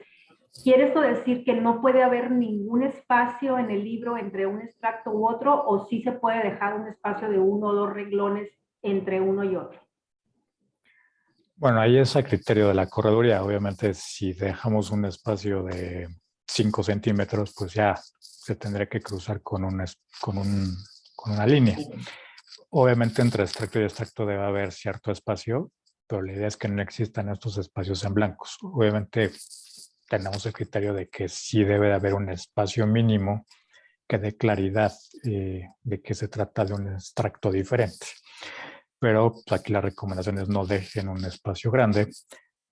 ¿quiere esto decir que no puede haber ningún espacio en el libro entre un extracto u otro, o sí se puede dejar un espacio de 1 o 2 renglones entre uno y otro? Bueno, ahí es a criterio de la correduría. Obviamente, si dejamos un espacio de 5 centímetros, pues ya se tendría que cruzar con una línea. Obviamente, entre extracto y extracto debe haber cierto espacio, pero la idea es que no existan estos espacios en blancos. Obviamente, tenemos el criterio de que sí debe de haber un espacio mínimo que dé claridad de que se trata de un extracto diferente. Pero pues, aquí la recomendación es no dejen un espacio grande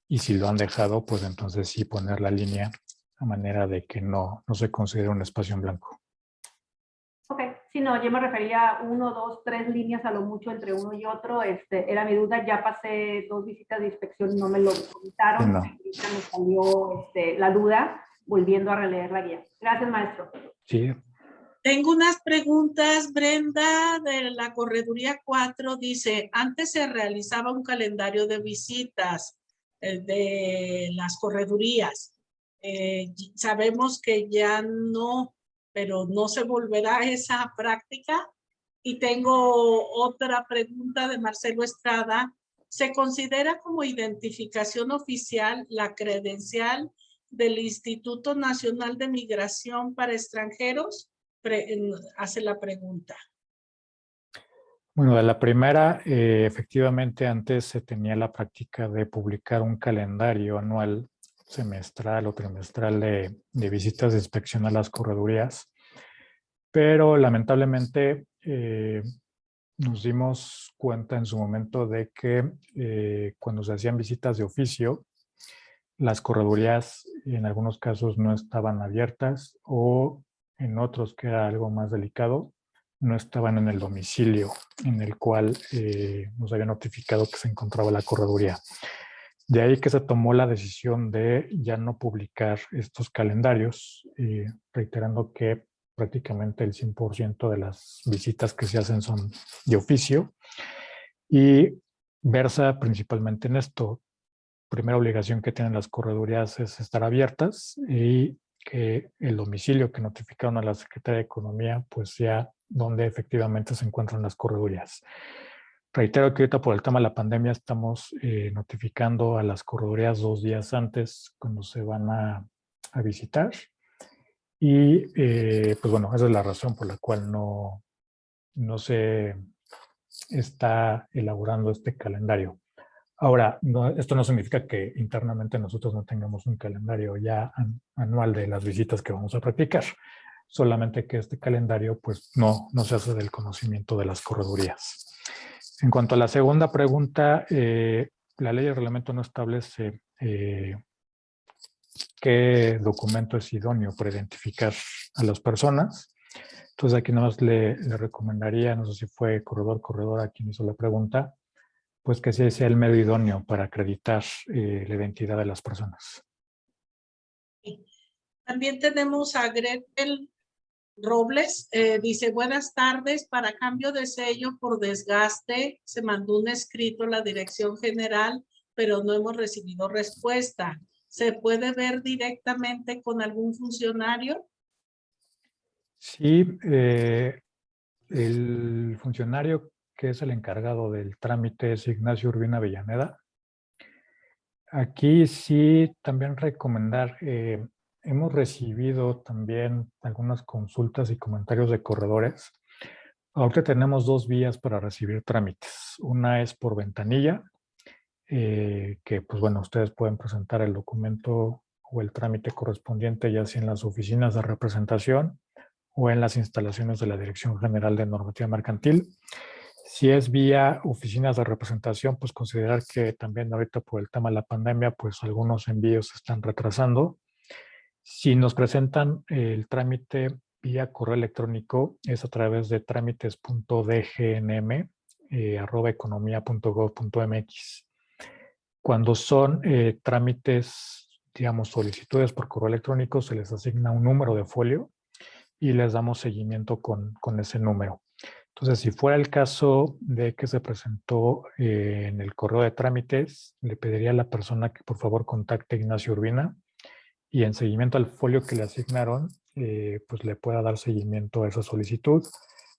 y si lo han dejado, pues entonces sí poner la línea a manera de que no se considere un espacio en blanco. Ok, sí, no, yo me refería a 1, 2, 3 líneas a lo mucho entre uno y otro. Era mi duda, ya pasé 2 visitas de inspección y no me lo comentaron. Sí, no. Ahorita me salió la duda volviendo a releer la guía. Gracias, maestro. Sí. Tengo unas preguntas, Brenda, de la Correduría 4. Dice, antes se realizaba un calendario de visitas de las corredurías. Sabemos que ya no, pero no se volverá a esa práctica. Y tengo otra pregunta de Marcelo Estrada. ¿Se considera como identificación oficial la credencial del Instituto Nacional de Migración para Extranjeros? Hace la pregunta. Bueno, de la primera, efectivamente antes se tenía la práctica de publicar un calendario anual, semestral o trimestral de visitas de inspección a las corredurías, pero lamentablemente nos dimos cuenta en su momento de que cuando se hacían visitas de oficio, las corredurías en algunos casos no estaban abiertas o en otros, que era algo más delicado, no estaban en el domicilio en el cual nos había notificado que se encontraba la correduría. De ahí que se tomó la decisión de ya no publicar estos calendarios, reiterando que prácticamente el 100% de las visitas que se hacen son de oficio y versa principalmente en esto. Primera obligación que tienen las corredurías es estar abiertas y que el domicilio que notificaron a la Secretaría de Economía pues sea donde efectivamente se encuentran las corredurías. Reitero que ahorita por el tema de la pandemia estamos notificando a las corredurías 2 días antes cuando se van a visitar. Y pues bueno, esa es la razón por la cual no se está elaborando este calendario. Ahora, esto no significa que internamente nosotros no tengamos un calendario ya anual de las visitas que vamos a practicar. Solamente que este calendario pues no se hace del conocimiento de las corredurías. En cuanto a la segunda pregunta, la ley de reglamento no establece qué documento es idóneo para identificar a las personas. Entonces aquí nada más le recomendaría, no sé si fue corredora quien hizo la pregunta, pues que ese sea el medio idóneo para acreditar la identidad de las personas. También tenemos a Gretel Robles, dice, buenas tardes, para cambio de sello por desgaste, se mandó un escrito a la Dirección General, pero no hemos recibido respuesta. ¿Se puede ver directamente con algún funcionario? Sí, el funcionario que es el encargado del trámite es Ignacio Urbina Avellaneda. Aquí sí también recomendar, hemos recibido también algunas consultas y comentarios de corredores. Ahorita tenemos 2 vías para recibir trámites. Una es por ventanilla, que pues bueno, ustedes pueden presentar el documento o el trámite correspondiente ya sea en las oficinas de representación o en las instalaciones de la Dirección General de Normativa Mercantil. Si es vía oficinas de representación, pues considerar que también ahorita por el tema de la pandemia, pues algunos envíos se están retrasando. Si nos presentan el trámite vía correo electrónico, es a través de trámites.dgnm@economia.gov.mx. Cuando son trámites, digamos, solicitudes por correo electrónico, se les asigna un número de folio y les damos seguimiento con ese número. Entonces, si fuera el caso de que se presentó en el correo de trámites, le pediría a la persona que por favor contacte a Ignacio Urbina y en seguimiento al folio que le asignaron, pues le pueda dar seguimiento a esa solicitud.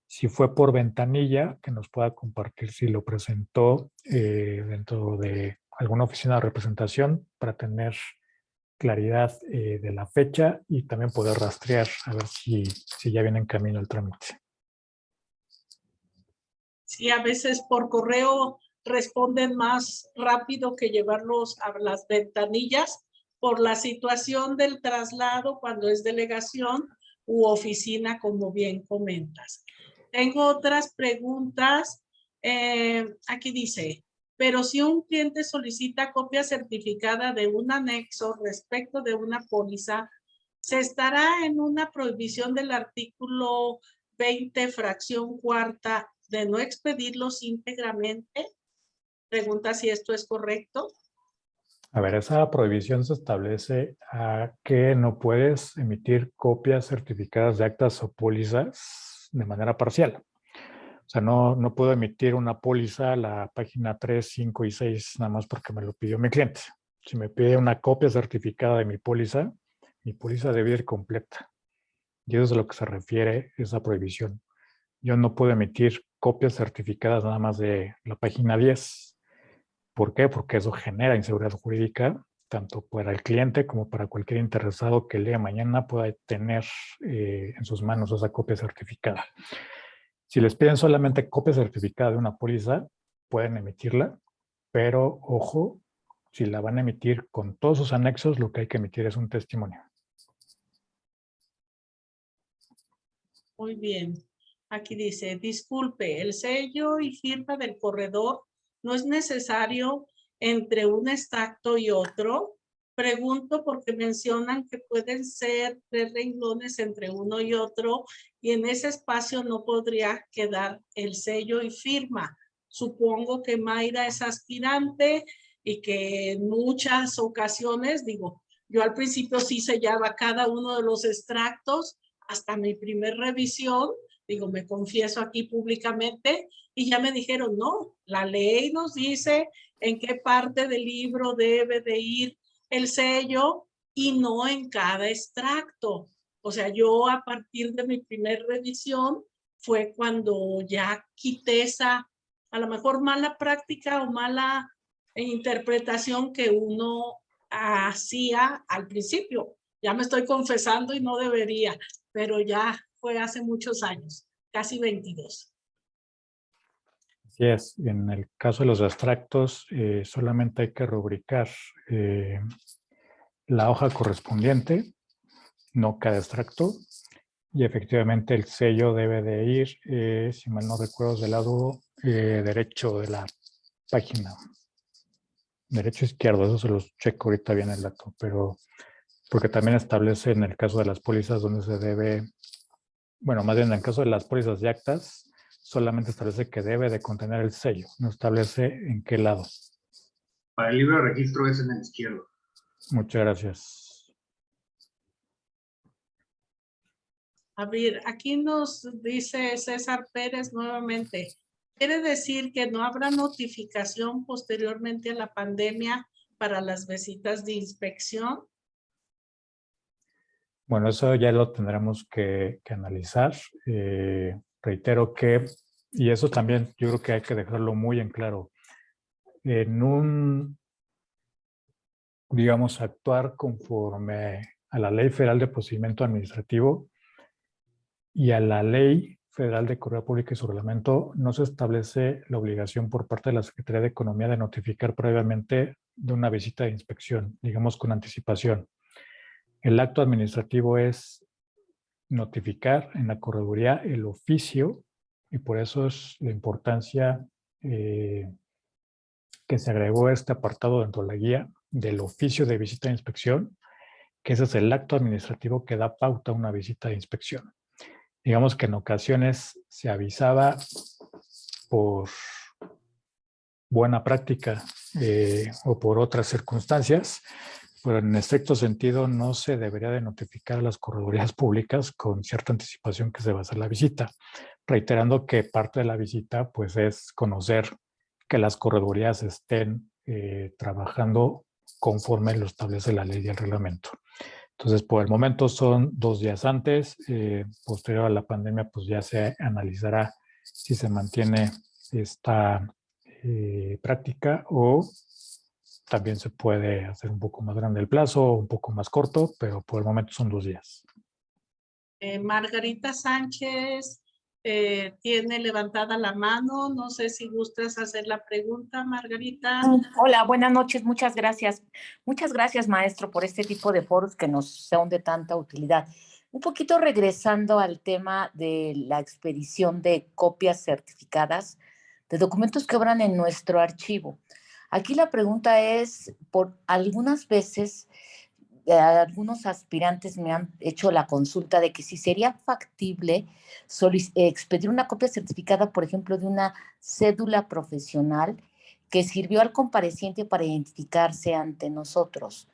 Si fue por ventanilla, que nos pueda compartir si lo presentó dentro de alguna oficina de representación para tener claridad de la fecha y también poder rastrear a ver si ya viene en camino el trámite. Sí, a veces por correo responden más rápido que llevarlos a las ventanillas por la situación del traslado cuando es delegación u oficina, como bien comentas. Tengo otras preguntas. Aquí dice, pero si un cliente solicita copia certificada de un anexo respecto de una póliza, ¿se estará en una prohibición del artículo 20, fracción cuarta, de no expedirlos íntegramente? Pregunta si esto es correcto. A ver, esa prohibición se establece a que no puedes emitir copias certificadas de actas o pólizas de manera parcial. O sea, no puedo emitir una póliza a la página 3, 5 y 6 nada más porque me lo pidió mi cliente. Si me pide una copia certificada de mi póliza debe ir completa. Y eso es a lo que se refiere esa prohibición. Yo no puedo emitir copias certificadas nada más de la página 10. ¿Por qué? Porque eso genera inseguridad jurídica, tanto para el cliente como para cualquier interesado que el día de mañana pueda tener en sus manos esa copia certificada. Si les piden solamente copia certificada de una póliza, pueden emitirla, pero ojo, si la van a emitir con todos sus anexos, lo que hay que emitir es un testimonio. Muy bien. Aquí dice, disculpe, el sello y firma del corredor no es necesario entre un extracto y otro. Pregunto porque mencionan que pueden ser 3 renglones entre uno y otro y en ese espacio no podría quedar el sello y firma. Supongo que Mayra es aspirante y que en muchas ocasiones, digo, yo al principio sí sellaba cada uno de los extractos hasta mi primer revisión, Digo, me confieso aquí públicamente y ya me dijeron, no, la ley nos dice en qué parte del libro debe de ir el sello y no en cada extracto. O sea, yo a partir de mi primer revisión fue cuando ya quité esa, a lo mejor mala práctica o mala interpretación que uno hacía al principio. Ya me estoy confesando y no debería, pero ya fue hace muchos años, casi 22. Así es, en el caso de los extractos, solamente hay que rubricar la hoja correspondiente, no cada extracto, y efectivamente el sello debe de ir, si mal no recuerdo, del lado derecho de la página. Derecho izquierdo, eso se los checo ahorita bien el dato, pero porque también establece en el caso de las pólizas donde se debe, bueno, más bien en el caso de las pólizas de actas, solamente establece que debe de contener el sello, no establece en qué lado. Para el libro de registro es en el izquierdo. Muchas gracias. A ver, aquí nos dice César Pérez nuevamente. ¿Quiere decir que no habrá notificación posteriormente a la pandemia para las visitas de inspección? Bueno, eso ya lo tendremos que analizar. Reitero que, y eso también yo creo que hay que dejarlo muy en claro, en un, digamos, actuar conforme a la Ley Federal de Procedimiento Administrativo y a la Ley Federal de Correo Público y su reglamento, no se establece la obligación por parte de la Secretaría de Economía de notificar previamente de una visita de inspección, digamos con anticipación. El acto administrativo es notificar en la correduría el oficio y por eso es la importancia que se agregó este apartado dentro de la guía del oficio de visita de inspección, que ese es el acto administrativo que da pauta a una visita de inspección. Digamos que en ocasiones se avisaba por buena práctica o por otras circunstancias, pero en estricto sentido no se debería de notificar a las corredurías públicas con cierta anticipación que se va a hacer la visita, reiterando que parte de la visita pues es conocer que las corredurías estén trabajando conforme lo establece la ley y el reglamento. Entonces, por el momento son 2 días antes, posterior a la pandemia pues ya se analizará si se mantiene esta práctica o también se puede hacer un poco más grande el plazo o un poco más corto, pero por el momento son 2 días. Margarita Sánchez tiene levantada la mano. No sé si gustas hacer la pregunta, Margarita. Hola, buenas noches. Muchas gracias. Muchas gracias, maestro, por este tipo de foros que nos son de tanta utilidad. Un poquito regresando al tema de la expedición de copias certificadas de documentos que obran en nuestro archivo. Aquí la pregunta es, por algunas veces, algunos aspirantes me han hecho la consulta de que si sería factible expedir una copia certificada, por ejemplo, de una cédula profesional que sirvió al compareciente para identificarse ante nosotros.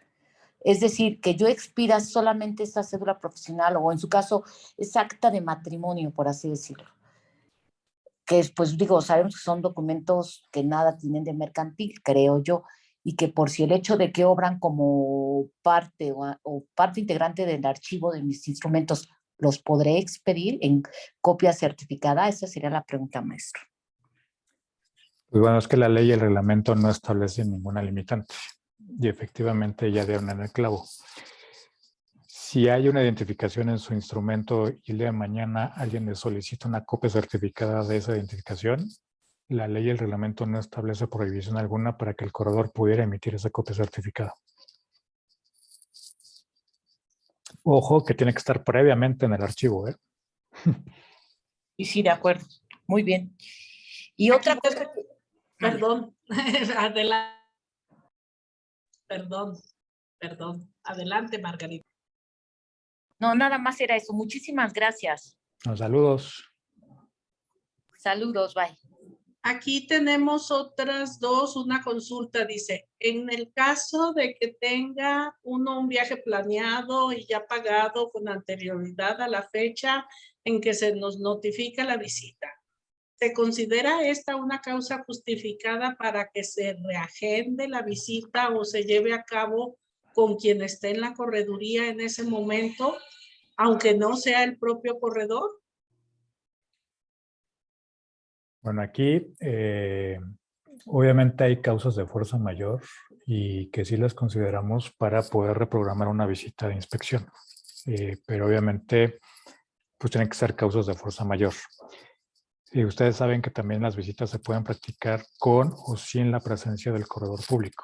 Es decir, que yo expida solamente esa cédula profesional o en su caso, esa acta de matrimonio, por así decirlo. Que pues digo, sabemos que son documentos que nada tienen de mercantil, creo yo, y que por si el hecho de que obran como parte o parte integrante del archivo de mis instrumentos, los podré expedir en copia certificada. Esa sería la pregunta, maestro. Pues bueno, es que la ley y el reglamento no establecen ninguna limitante y efectivamente ya dieron en el clavo. Si hay una identificación en su instrumento y el día de mañana alguien le solicita una copia certificada de esa identificación, la ley y el reglamento no establece prohibición alguna para que el corredor pudiera emitir esa copia certificada. Ojo que tiene que estar previamente en el archivo, ¿eh? Y sí, de acuerdo. Muy bien. Y otra cosa que... Perdón, adelante. Perdón. Adelante, Margarita. No, nada más era eso. Muchísimas gracias. Los saludos. Saludos, bye. Aquí tenemos otras dos, una consulta, dice, en el caso de que tenga uno un viaje planeado y ya pagado con anterioridad a la fecha en que se nos notifica la visita. ¿Se considera esta una causa justificada para que se reagende la visita o se lleve a cabo con quien esté en la correduría en ese momento, aunque no sea el propio corredor? Bueno, aquí obviamente hay causas de fuerza mayor y que sí las consideramos para poder reprogramar una visita de inspección. Pero obviamente pues tienen que ser causas de fuerza mayor. Y ustedes saben que también las visitas se pueden practicar con o sin la presencia del corredor público.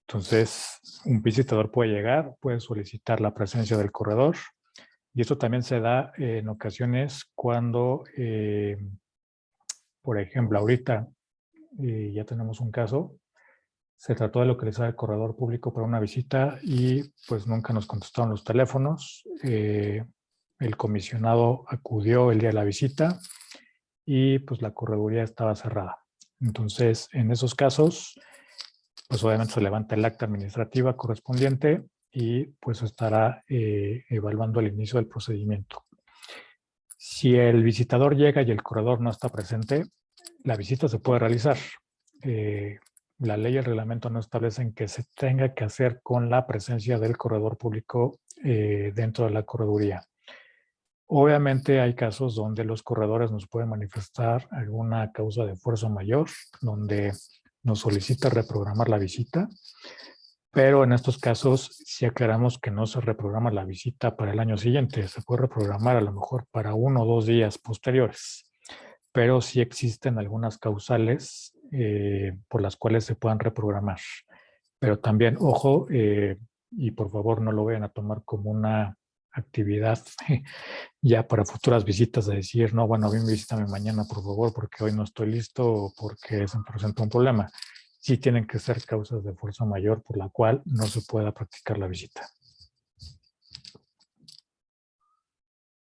Entonces, un visitador puede llegar, puede solicitar la presencia del corredor, y eso también se da en ocasiones cuando, por ejemplo, ahorita ya tenemos un caso, se trató de localizar el corredor público para una visita y pues nunca nos contestaron los teléfonos. El comisionado acudió el día de la visita y pues la correduría estaba cerrada. Entonces, en esos casos, pues obviamente se levanta el acta administrativa correspondiente y pues estará evaluando el inicio del procedimiento. Si el visitador llega y el corredor no está presente, la visita se puede realizar. La ley y el reglamento no establecen que se tenga que hacer con la presencia del corredor público dentro de la correduría. Obviamente hay casos donde los corredores nos pueden manifestar alguna causa de fuerza mayor, donde nos solicita reprogramar la visita, pero en estos casos sí aclaramos que no se reprograma la visita para el año siguiente, se puede reprogramar a lo mejor para 1 o 2 días posteriores, pero sí existen algunas causales por las cuales se puedan reprogramar. Pero también, ojo, y por favor no lo vayan a tomar como una actividad ya para futuras visitas de decir, no, bueno, bien, visítame mañana, por favor, porque hoy no estoy listo o porque se me presenta un problema. Sí tienen que ser causas de fuerza mayor por la cual no se pueda practicar la visita.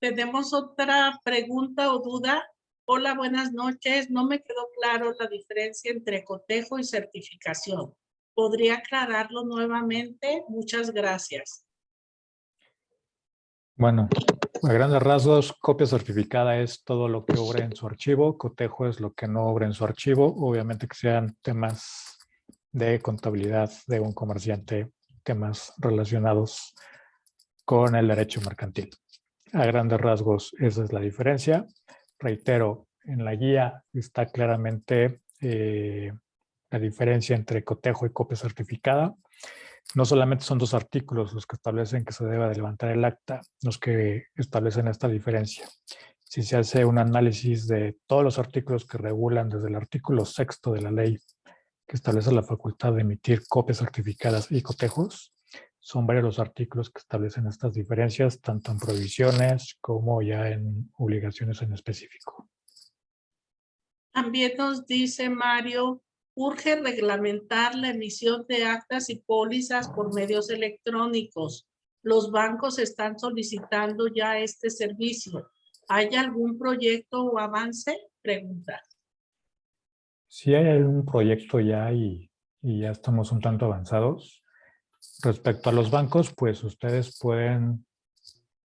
Tenemos otra pregunta o duda. Hola, buenas noches. No me quedó claro la diferencia entre cotejo y certificación. ¿Podría aclararlo nuevamente? Muchas gracias. Bueno, a grandes rasgos, copia certificada es todo lo que obre en su archivo, cotejo es lo que no obre en su archivo, obviamente que sean temas de contabilidad de un comerciante, temas relacionados con el derecho mercantil. A grandes rasgos, esa es la diferencia. Reitero, en la guía está claramente la diferencia entre cotejo y copia certificada. No solamente son 2 artículos los que establecen que se debe de levantar el acta, los que establecen esta diferencia. Si se hace un análisis de todos los artículos que regulan desde el artículo 6º de la ley que establece la facultad de emitir copias certificadas y cotejos, son varios los artículos que establecen estas diferencias, tanto en prohibiciones como ya en obligaciones en específico. También nos dice Mario, urge reglamentar la emisión de actas y pólizas por medios electrónicos. Los bancos están solicitando ya este servicio. ¿Hay algún proyecto o avance? Pregunta. Sí hay algún proyecto ya y ya estamos un tanto avanzados. Respecto a los bancos, pues ustedes pueden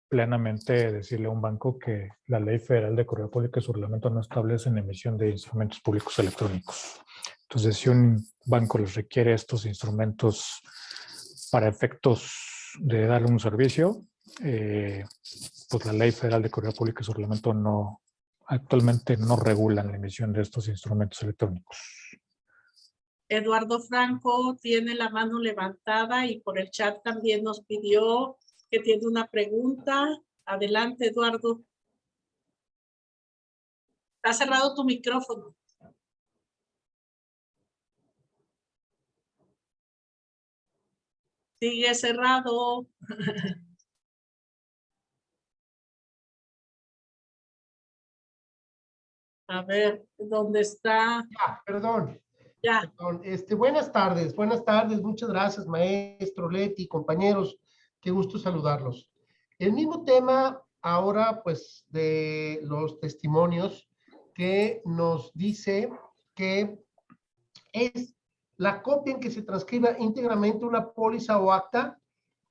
plenamente decirle a un banco que la Ley Federal de Correo Público y su reglamento no establecen emisión de instrumentos públicos electrónicos. Entonces, si un banco les requiere estos instrumentos para efectos de darle un servicio, pues la Ley Federal de Correo Público y su reglamento actualmente no regulan la emisión de estos instrumentos electrónicos. Eduardo Franco tiene la mano levantada y por el chat también nos pidió que tiene una pregunta. Adelante, Eduardo. Está cerrado tu micrófono. Sigue cerrado. A ver, ¿dónde está? Perdón. Ya. Perdón. Buenas tardes, muchas gracias, maestro, Leti, compañeros, qué gusto saludarlos. El mismo tema ahora, pues, de los testimonios que nos dice que es la copia en que se transcriba íntegramente una póliza o acta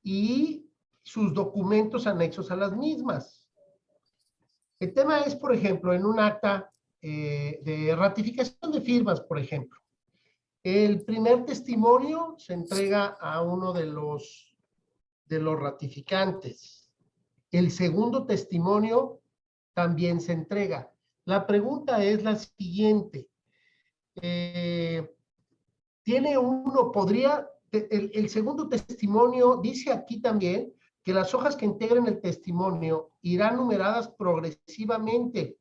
y sus documentos anexos a las mismas. El tema es, por ejemplo, en un acta de ratificación de firmas, por ejemplo. El primer testimonio se entrega a uno de los ratificantes. El segundo testimonio también se entrega. La pregunta es la siguiente. Tiene uno, el segundo testimonio dice aquí también que las hojas que integren el testimonio irán numeradas progresivamente.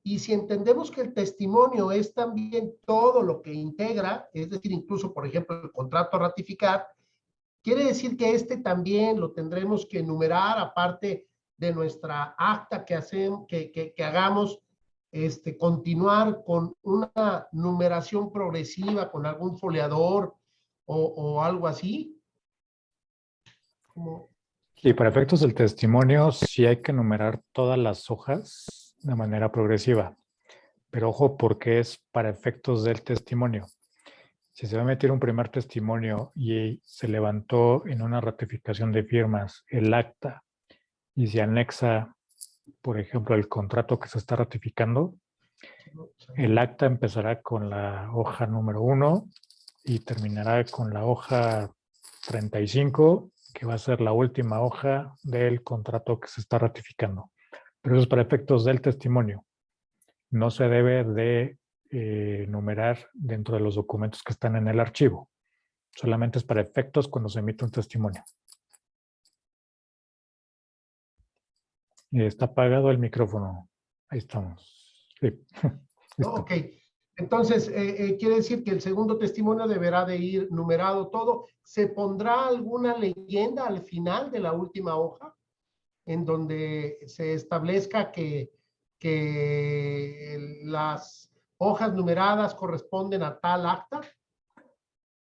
Y si entendemos que el testimonio es también todo lo que integra, es decir, incluso, por ejemplo, el contrato a ratificar, quiere decir que este también lo tendremos que numerar, aparte de nuestra acta que hagamos, continuar con una numeración progresiva, con algún foliador o algo así. Y para efectos del testimonio, sí hay que numerar todas las hojas de manera progresiva. Pero ojo, porque es para efectos del testimonio. Si se va a emitir un primer testimonio y se levantó en una ratificación de firmas el acta y se anexa, por ejemplo, el contrato que se está ratificando, el acta empezará con la hoja número 1 y terminará con la hoja 35, que va a ser la última hoja del contrato que se está ratificando. Pero eso es para efectos del testimonio. No se debe de numerar dentro de los documentos que están en el archivo. Solamente es para efectos cuando se emite un testimonio. Está apagado el micrófono. Ahí estamos. Sí. Ok. Entonces, quiere decir que el segundo testimonio deberá de ir numerado todo. ¿Se pondrá alguna leyenda al final de la última hoja en donde se establezca que las hojas numeradas corresponden a tal acta?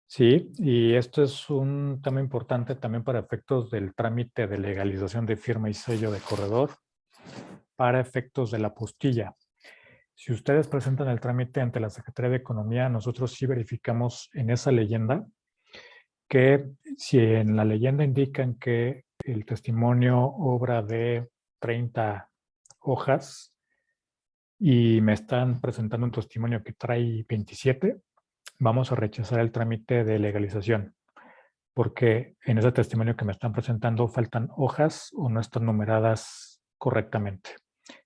Sí, y esto es un tema importante también para efectos del trámite de legalización de firma y sello de corredor, para efectos de la apostilla. Si ustedes presentan el trámite ante la Secretaría de Economía, nosotros sí verificamos en esa leyenda que si en la leyenda indican que el testimonio obra de 30 hojas y me están presentando un testimonio que trae 27, vamos a rechazar el trámite de legalización, porque en ese testimonio que me están presentando faltan hojas o no están numeradas correctamente.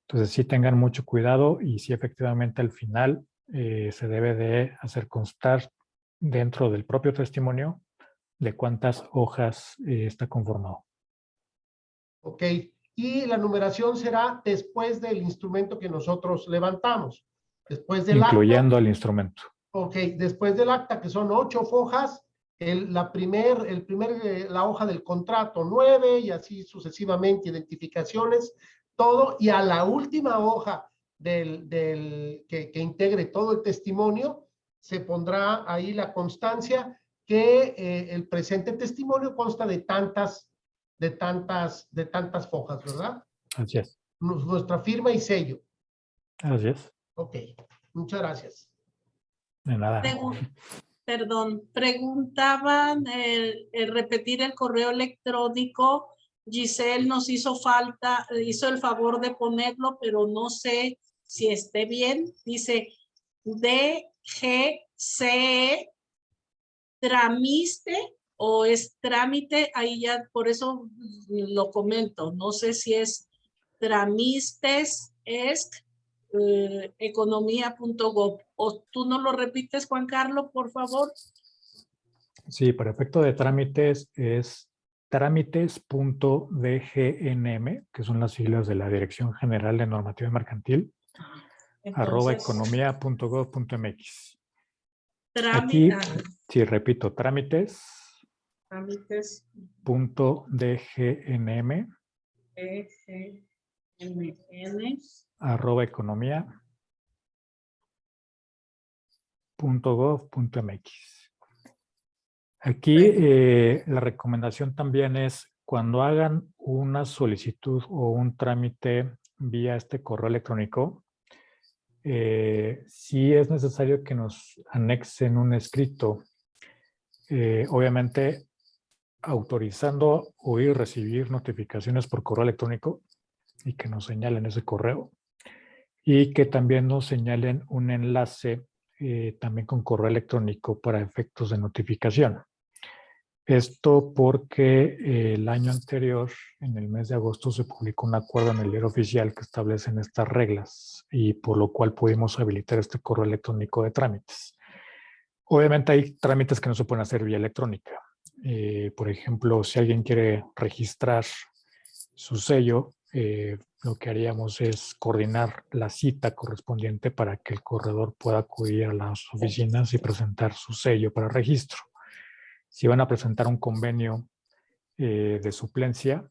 Entonces sí tengan mucho cuidado y sí efectivamente al final se debe de hacer constar dentro del propio testimonio de cuántas hojas está conformado. Ok. Y la numeración será después del instrumento que nosotros levantamos. Después del incluyendo acta, el instrumento. Ok, después del acta, que son 8 hojas, la hoja del contrato 9 y así sucesivamente, identificaciones, todo, y a la última hoja que integre todo el testimonio, se pondrá ahí la constancia que el presente testimonio consta de tantas hojas, ¿verdad? Así es. Nuestra firma y sello. Así es. Ok, muchas gracias. De nada. Perdón, preguntaban el repetir el correo electrónico. Giselle nos hizo el favor de ponerlo, pero no sé si esté bien. Dice DGC tramiste o es trámite, ahí ya por eso lo comento. No sé si es tramistes, economía.gov. ¿O tú no lo repites, Juan Carlos, por favor? Sí, para efecto de trámites es trámites.dgnm, que son las siglas de la Dirección General de Normativa Mercantil, @economia.gov.mx. Aquí, sí, repito, trámites.dgnm @economia.gov.mx. Aquí la recomendación también es cuando hagan una solicitud o un trámite vía este correo electrónico, sí es necesario que nos anexen un escrito, obviamente autorizando oír recibir notificaciones por correo electrónico y que nos señalen ese correo y que también nos señalen un enlace también con correo electrónico para efectos de notificación. Esto porque el año anterior, en el mes de agosto, se publicó un acuerdo en el diario oficial que establecen estas reglas y por lo cual pudimos habilitar este correo electrónico de trámites. Obviamente hay trámites que no se pueden hacer vía electrónica. Por ejemplo, si alguien quiere registrar su sello, lo que haríamos es coordinar la cita correspondiente para que el corredor pueda acudir a las oficinas y presentar su sello para registro. Si van a presentar un convenio de suplencia,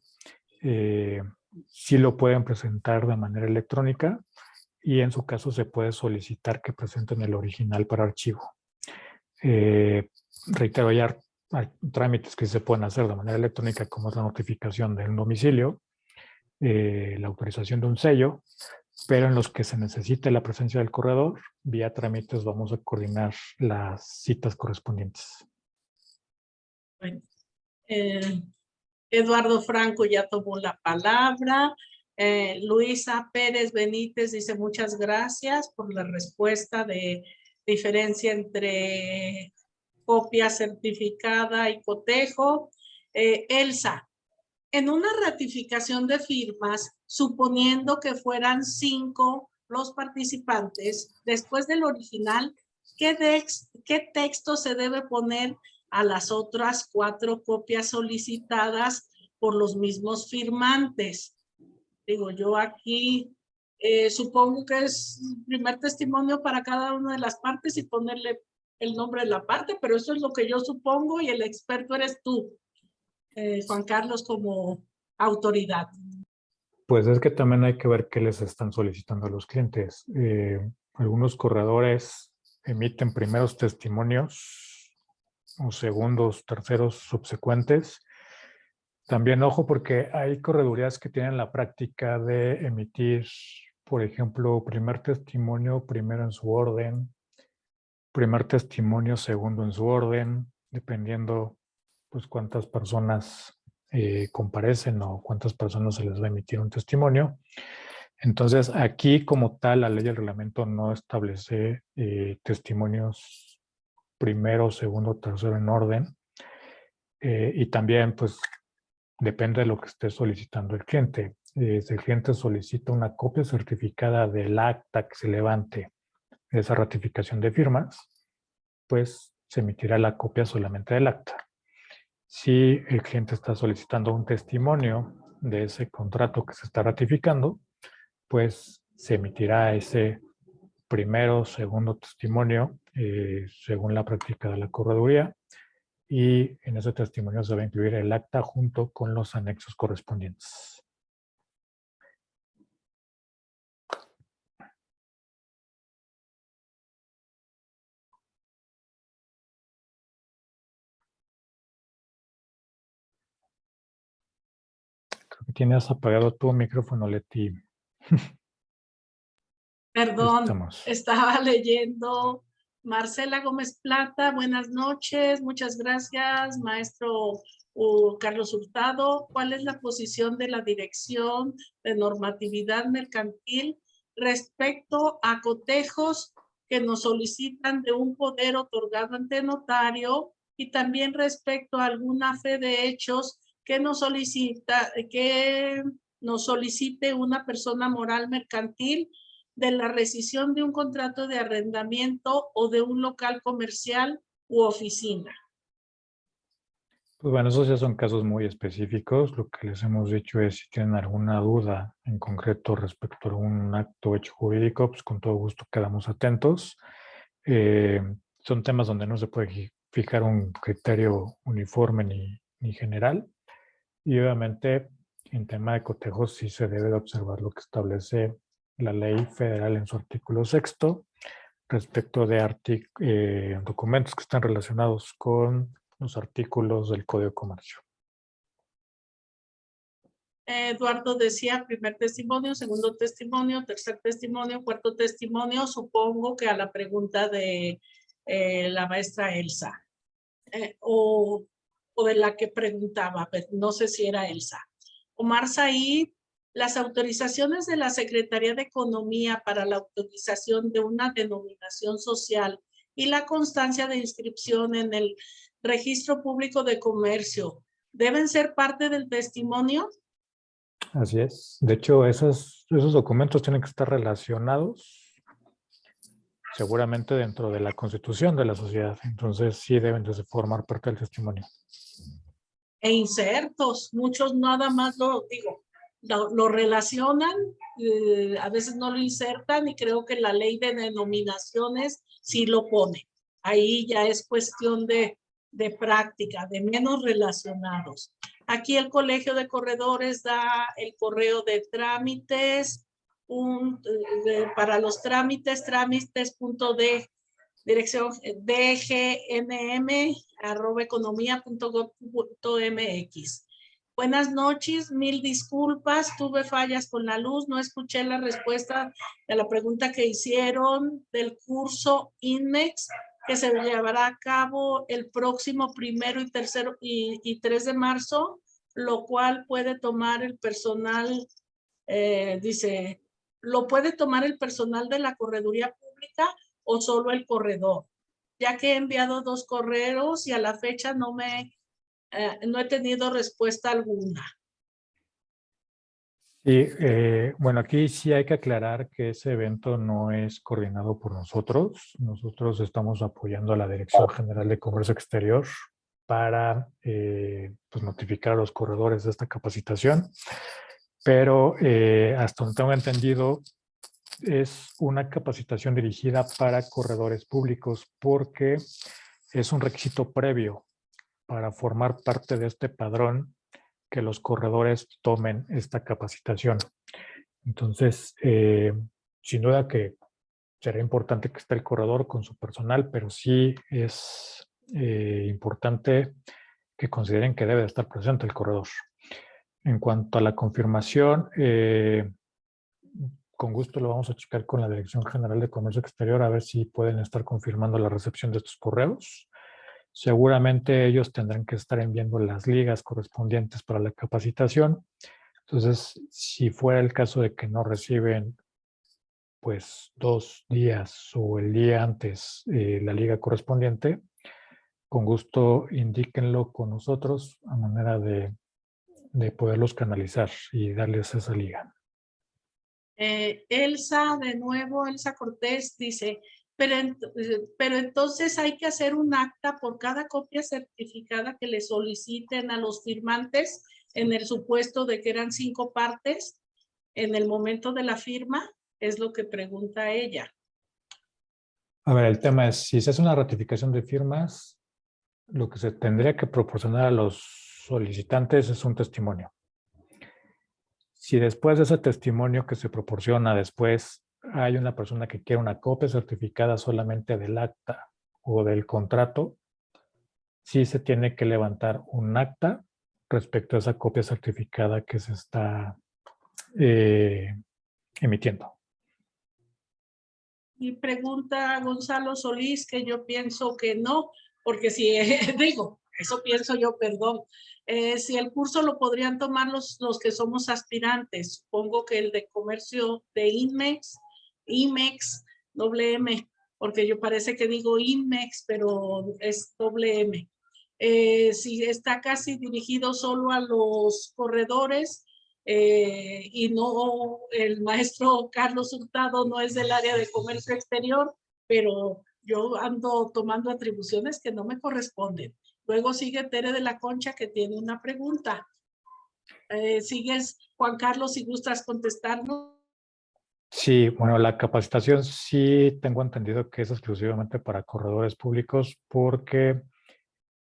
sí lo pueden presentar de manera electrónica y en su caso se puede solicitar que presenten el original para archivo. Reitero, hay trámites que se pueden hacer de manera electrónica, como es la notificación del domicilio, la autorización de un sello, pero en los que se necesite la presencia del corredor, vía trámites vamos a coordinar las citas correspondientes. Bueno, Eduardo Franco ya tomó la palabra. Luisa Pérez Benítez dice muchas gracias por la respuesta de diferencia entre copia certificada y cotejo. Elsa, en una ratificación de firmas, suponiendo que fueran 5 los participantes, después del original, ¿qué texto se debe poner a las otras 4 copias solicitadas por los mismos firmantes? Digo, yo aquí supongo que es primer testimonio para cada una de las partes y ponerle el nombre de la parte, pero eso es lo que yo supongo y el experto eres tú, Juan Carlos, como autoridad. Pues es que también hay que ver qué les están solicitando a los clientes. Algunos corredores emiten primeros testimonios o segundos, terceros subsecuentes. También ojo porque hay corredurías que tienen la práctica de emitir, por ejemplo, primer testimonio primero en su orden, primer testimonio segundo en su orden, dependiendo pues cuántas personas comparecen o cuántas personas se les va a emitir un testimonio. Entonces, aquí como tal, la ley del reglamento no establece testimonios primero, segundo, tercero en orden. Y también, pues, depende de lo que esté solicitando el cliente. Si el cliente solicita una copia certificada del acta que se levante de esa ratificación de firmas, pues se emitirá la copia solamente del acta. Si el cliente está solicitando un testimonio de ese contrato que se está ratificando, pues se emitirá ese primero, segundo testimonio según la práctica de la correduría y en ese testimonio se va a incluir el acta junto con los anexos correspondientes. Creo que tienes apagado tu micrófono, Leti. Perdón, estaba leyendo. Marcela Gómez Plata, buenas noches, muchas gracias, maestro Carlos Hurtado. ¿Cuál es la posición de la Dirección de Normatividad Mercantil respecto a cotejos que nos solicitan de un poder otorgado ante notario y también respecto a alguna fe de hechos que nos solicite una persona moral mercantil de la rescisión de un contrato de arrendamiento o de un local comercial u oficina? Pues bueno, esos ya son casos muy específicos. Lo que les hemos dicho es si tienen alguna duda en concreto respecto a un acto hecho jurídico, pues con todo gusto quedamos atentos. Son temas donde no se puede fijar un criterio uniforme ni general. Y obviamente en tema de cotejos sí se debe de observar lo que establece la ley federal en su artículo 6º respecto de documentos que están relacionados con los artículos del Código de Comercio. Eduardo decía primer testimonio, segundo testimonio, tercer testimonio, cuarto testimonio, supongo que a la pregunta de la maestra Elsa o de la que preguntaba, pero no sé si era Elsa. Omar Said Las autorizaciones de la Secretaría de Economía para la autorización de una denominación social y la constancia de inscripción en el Registro Público de Comercio deben ser parte del testimonio. Así es. De hecho, esos documentos tienen que estar relacionados seguramente dentro de la constitución de la sociedad. Entonces, sí deben de formar parte del testimonio. E insertos, muchos nada más lo relacionan, a veces no lo insertan y creo que la ley de denominaciones sí lo pone. Ahí ya es cuestión de práctica, de menos relacionados. Aquí el Colegio de Corredores da el correo de trámites, para los trámites, trámites.de, dirección dgnm@economia.gov.mx. Buenas noches, mil disculpas, tuve fallas con la luz, no escuché la respuesta de la pregunta que hicieron del curso INMEX que se llevará a cabo el próximo 1 y 3 de marzo, lo cual puede tomar el personal, dice, lo puede tomar el personal de la correduría pública o solo el corredor, ya que he enviado 2 correos y a la fecha no he tenido respuesta alguna. Sí, bueno, aquí sí hay que aclarar que ese evento no es coordinado por nosotros. Nosotros estamos apoyando a la Dirección General de Comercio Exterior para pues notificar a los corredores de esta capacitación. Pero hasta donde tengo entendido, es una capacitación dirigida para corredores públicos porque es un requisito previo para formar parte de este padrón que los corredores tomen esta capacitación. Entonces, sin duda que será importante que esté el corredor con su personal, pero sí es importante que consideren que debe de estar presente el corredor. En cuanto a la confirmación, con gusto lo vamos a checar con la Dirección General de Comercio Exterior a ver si pueden estar confirmando la recepción de estos correos. Seguramente ellos tendrán que estar enviando las ligas correspondientes para la capacitación. Entonces, si fuera el caso de que no reciben pues 2 días o el día antes la liga correspondiente, con gusto indíquenlo con nosotros a manera de poderlos canalizar y darles esa liga. Elsa, de nuevo, Elsa Cortés dice, pero entonces hay que hacer un acta por cada copia certificada que le soliciten a los firmantes en el supuesto de que eran 5 partes en el momento de la firma, es lo que pregunta ella. A ver, el tema es, si se hace una ratificación de firmas, lo que se tendría que proporcionar a los solicitantes es un testimonio. Si después de ese testimonio que se proporciona después hay una persona que quiere una copia certificada solamente del acta o del contrato, sí se tiene que levantar un acta respecto a esa copia certificada que se está emitiendo. Y pregunta Gonzalo Solís, que yo pienso que no, porque si, digo, eso pienso yo, perdón. Si el curso lo podrían tomar los que somos aspirantes, supongo que el de comercio de IMEX, doble M, porque yo parece que digo INMEX, pero es doble M. Si está casi dirigido solo a los corredores, y no, el maestro Carlos Hurtado no es del área de comercio exterior, pero yo ando tomando atribuciones que no me corresponden. Luego sigue Tere de la Concha, que tiene una pregunta. Sigues, Juan Carlos, si gustas contestarnos. Sí, bueno, la capacitación sí tengo entendido que es exclusivamente para corredores públicos porque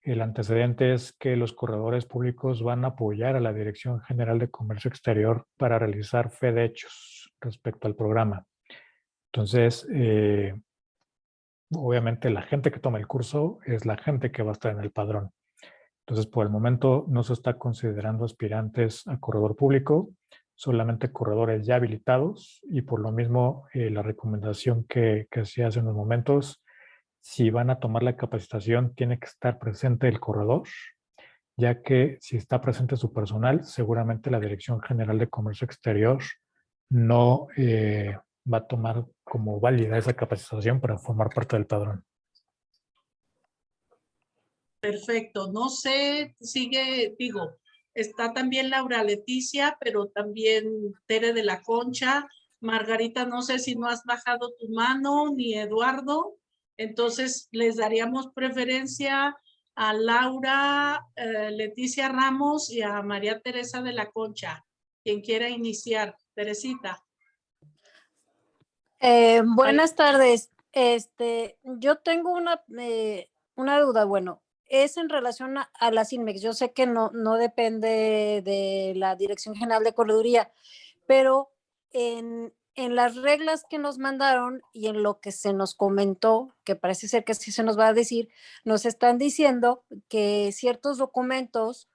el antecedente es que los corredores públicos van a apoyar a la Dirección General de Comercio Exterior para realizar fe de hechos respecto al programa. Entonces, obviamente la gente que toma el curso es la gente que va a estar en el padrón. Entonces, por el momento no se está considerando aspirantes a corredor público, solamente corredores ya habilitados y por lo mismo la recomendación que se hace en los momentos, si van a tomar la capacitación, tiene que estar presente el corredor ya que si está presente su personal, seguramente la Dirección General de Comercio Exterior no va a tomar como válida esa capacitación para formar parte del padrón. Perfecto. No sé, sigue, digo, está también Laura Leticia, pero también Tere de la Concha. Margarita, no sé si no has bajado tu mano, ni Eduardo. Entonces, les daríamos preferencia a Laura Leticia Ramos y a María Teresa de la Concha. Quien quiera iniciar. Teresita. Buenas tardes. Yo tengo una duda. Bueno, es en relación a las INMEX. Yo sé que no depende de la Dirección General de Correduría, pero en las reglas que nos mandaron y en lo que se nos comentó, que parece ser que sí se nos va a decir, nos están diciendo que ciertos documentos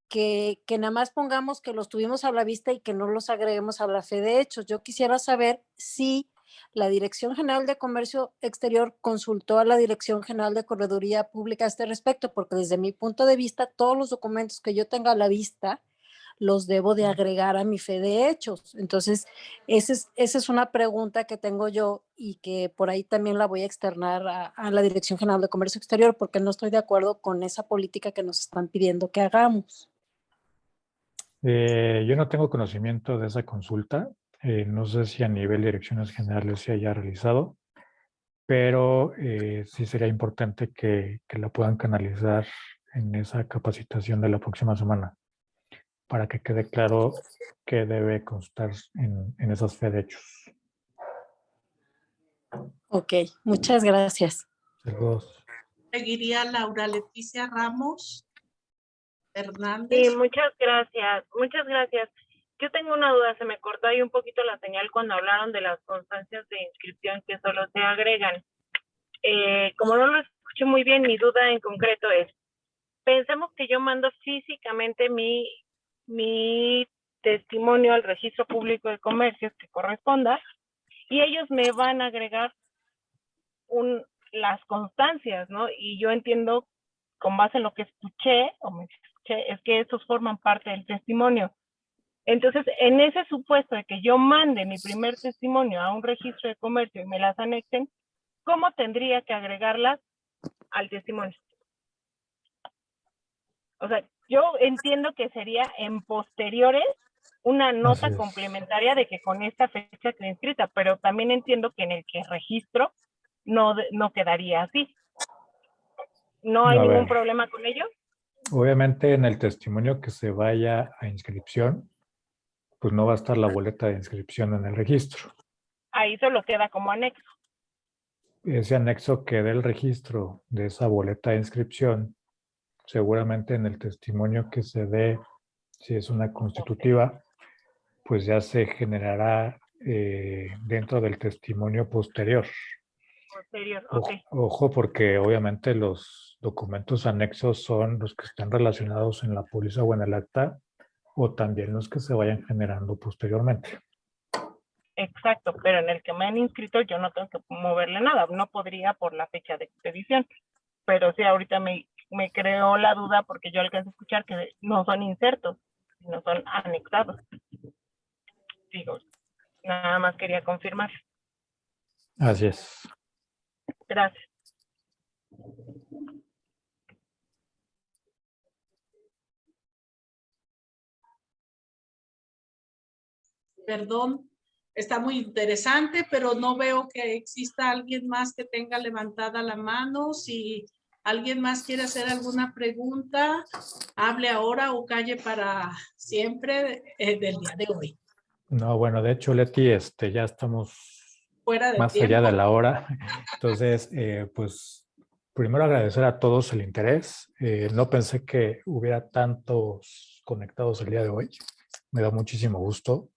que nada más pongamos que los tuvimos a la vista y que no los agreguemos a la fe de hechos. Yo quisiera saber si la Dirección General de Comercio Exterior consultó a la Dirección General de Correduría Pública a este respecto, porque desde mi punto de vista, todos los documentos que yo tenga a la vista los debo de agregar a mi fe de hechos. Entonces, esa es una pregunta que tengo yo y que por ahí también la voy a externar a la Dirección General de Comercio Exterior, porque no estoy de acuerdo con esa política que nos están pidiendo que hagamos. Yo no tengo conocimiento de esa consulta. No sé si a nivel de direcciones generales se haya realizado, pero sí sería importante que la puedan canalizar en esa capacitación de la próxima semana para que quede claro qué debe constar en esas fe de hechos. Ok, muchas gracias. Saludos. Seguiría Laura Leticia Ramos Sí, Hernández. muchas gracias, muchas gracias. Yo tengo una duda, se me cortó ahí un poquito la señal cuando hablaron de las constancias de inscripción que solo se agregan. Como no lo escuché muy bien, mi duda en concreto es, pensemos que yo mando físicamente mi testimonio al Registro Público de Comercios que corresponda y ellos me van a agregar las constancias, ¿no? Y yo entiendo, con base en lo que escuché, es que esos forman parte del testimonio. Entonces, en ese supuesto de que yo mande mi primer testimonio a un registro de comercio y me las anexen, ¿cómo tendría que agregarlas al testimonio? O sea, yo entiendo que sería en posteriores una nota complementaria de que con esta fecha quedé inscrita, pero también entiendo que en el que registro no quedaría así. ¿No hay ningún problema con ello? Obviamente en el testimonio que se vaya a inscripción, pues no va a estar la boleta de inscripción en el registro. Ahí solo queda como anexo. Ese anexo que dé el registro de esa boleta de inscripción, seguramente en el testimonio que se dé, si es una constitutiva, pues ya se generará dentro del testimonio posterior. Posterior, ok. Ojo, porque obviamente los documentos anexos son los que están relacionados en la póliza o en el acta, o también los que se vayan generando posteriormente. Exacto, pero en el que me han inscrito yo no tengo que moverle nada, no podría por la fecha de expedición, pero sí ahorita me creó la duda porque yo alcancé a escuchar que no son insertos, sino son anexados. Digo, nada más quería confirmar. Así es. Gracias. Perdón, está muy interesante, pero no veo que exista alguien más que tenga levantada la mano. Si alguien más quiere hacer alguna pregunta, hable ahora o calle para siempre del día de hoy. No, bueno, de hecho, Leti, ya estamos Fuera de más tiempo. allá de la hora. Entonces, pues, primero agradecer a todos el interés. No pensé que hubiera tantos conectados el día de hoy. Me da muchísimo gusto.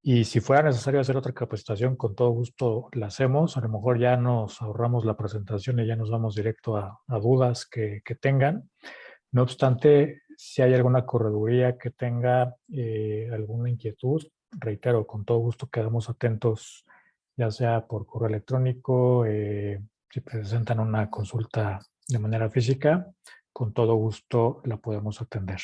Y si fuera necesario hacer otra capacitación, con todo gusto la hacemos. A lo mejor ya nos ahorramos la presentación y ya nos vamos directo a dudas que tengan. No obstante, si hay alguna correduría que tenga alguna inquietud, reitero, con todo gusto quedamos atentos, ya sea por correo electrónico, si presentan una consulta de manera física, con todo gusto la podemos atender.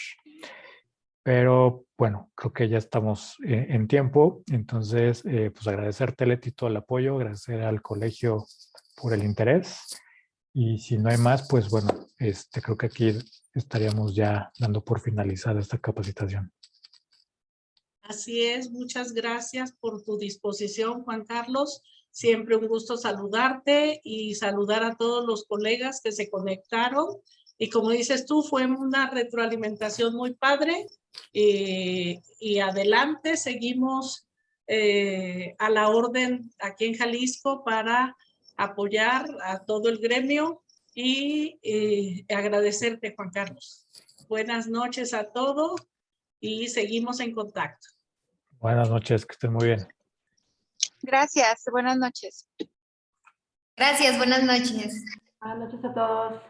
Pero bueno, creo que ya estamos en tiempo, entonces pues agradecerte, Leti, todo el apoyo, agradecer al colegio por el interés, y si no hay más, pues bueno, creo que aquí estaríamos ya dando por finalizada esta capacitación. Así es, muchas gracias por tu disposición, Juan Carlos. Siempre un gusto saludarte y saludar a todos los colegas que se conectaron. Y como dices tú, fue una retroalimentación muy padre. Y adelante, seguimos a la orden aquí en Jalisco para apoyar a todo el gremio y agradecerte, Juan Carlos. Buenas noches a todos y seguimos en contacto. Buenas noches, que estén muy bien. Gracias, buenas noches. Gracias, buenas noches. Buenas noches a todos.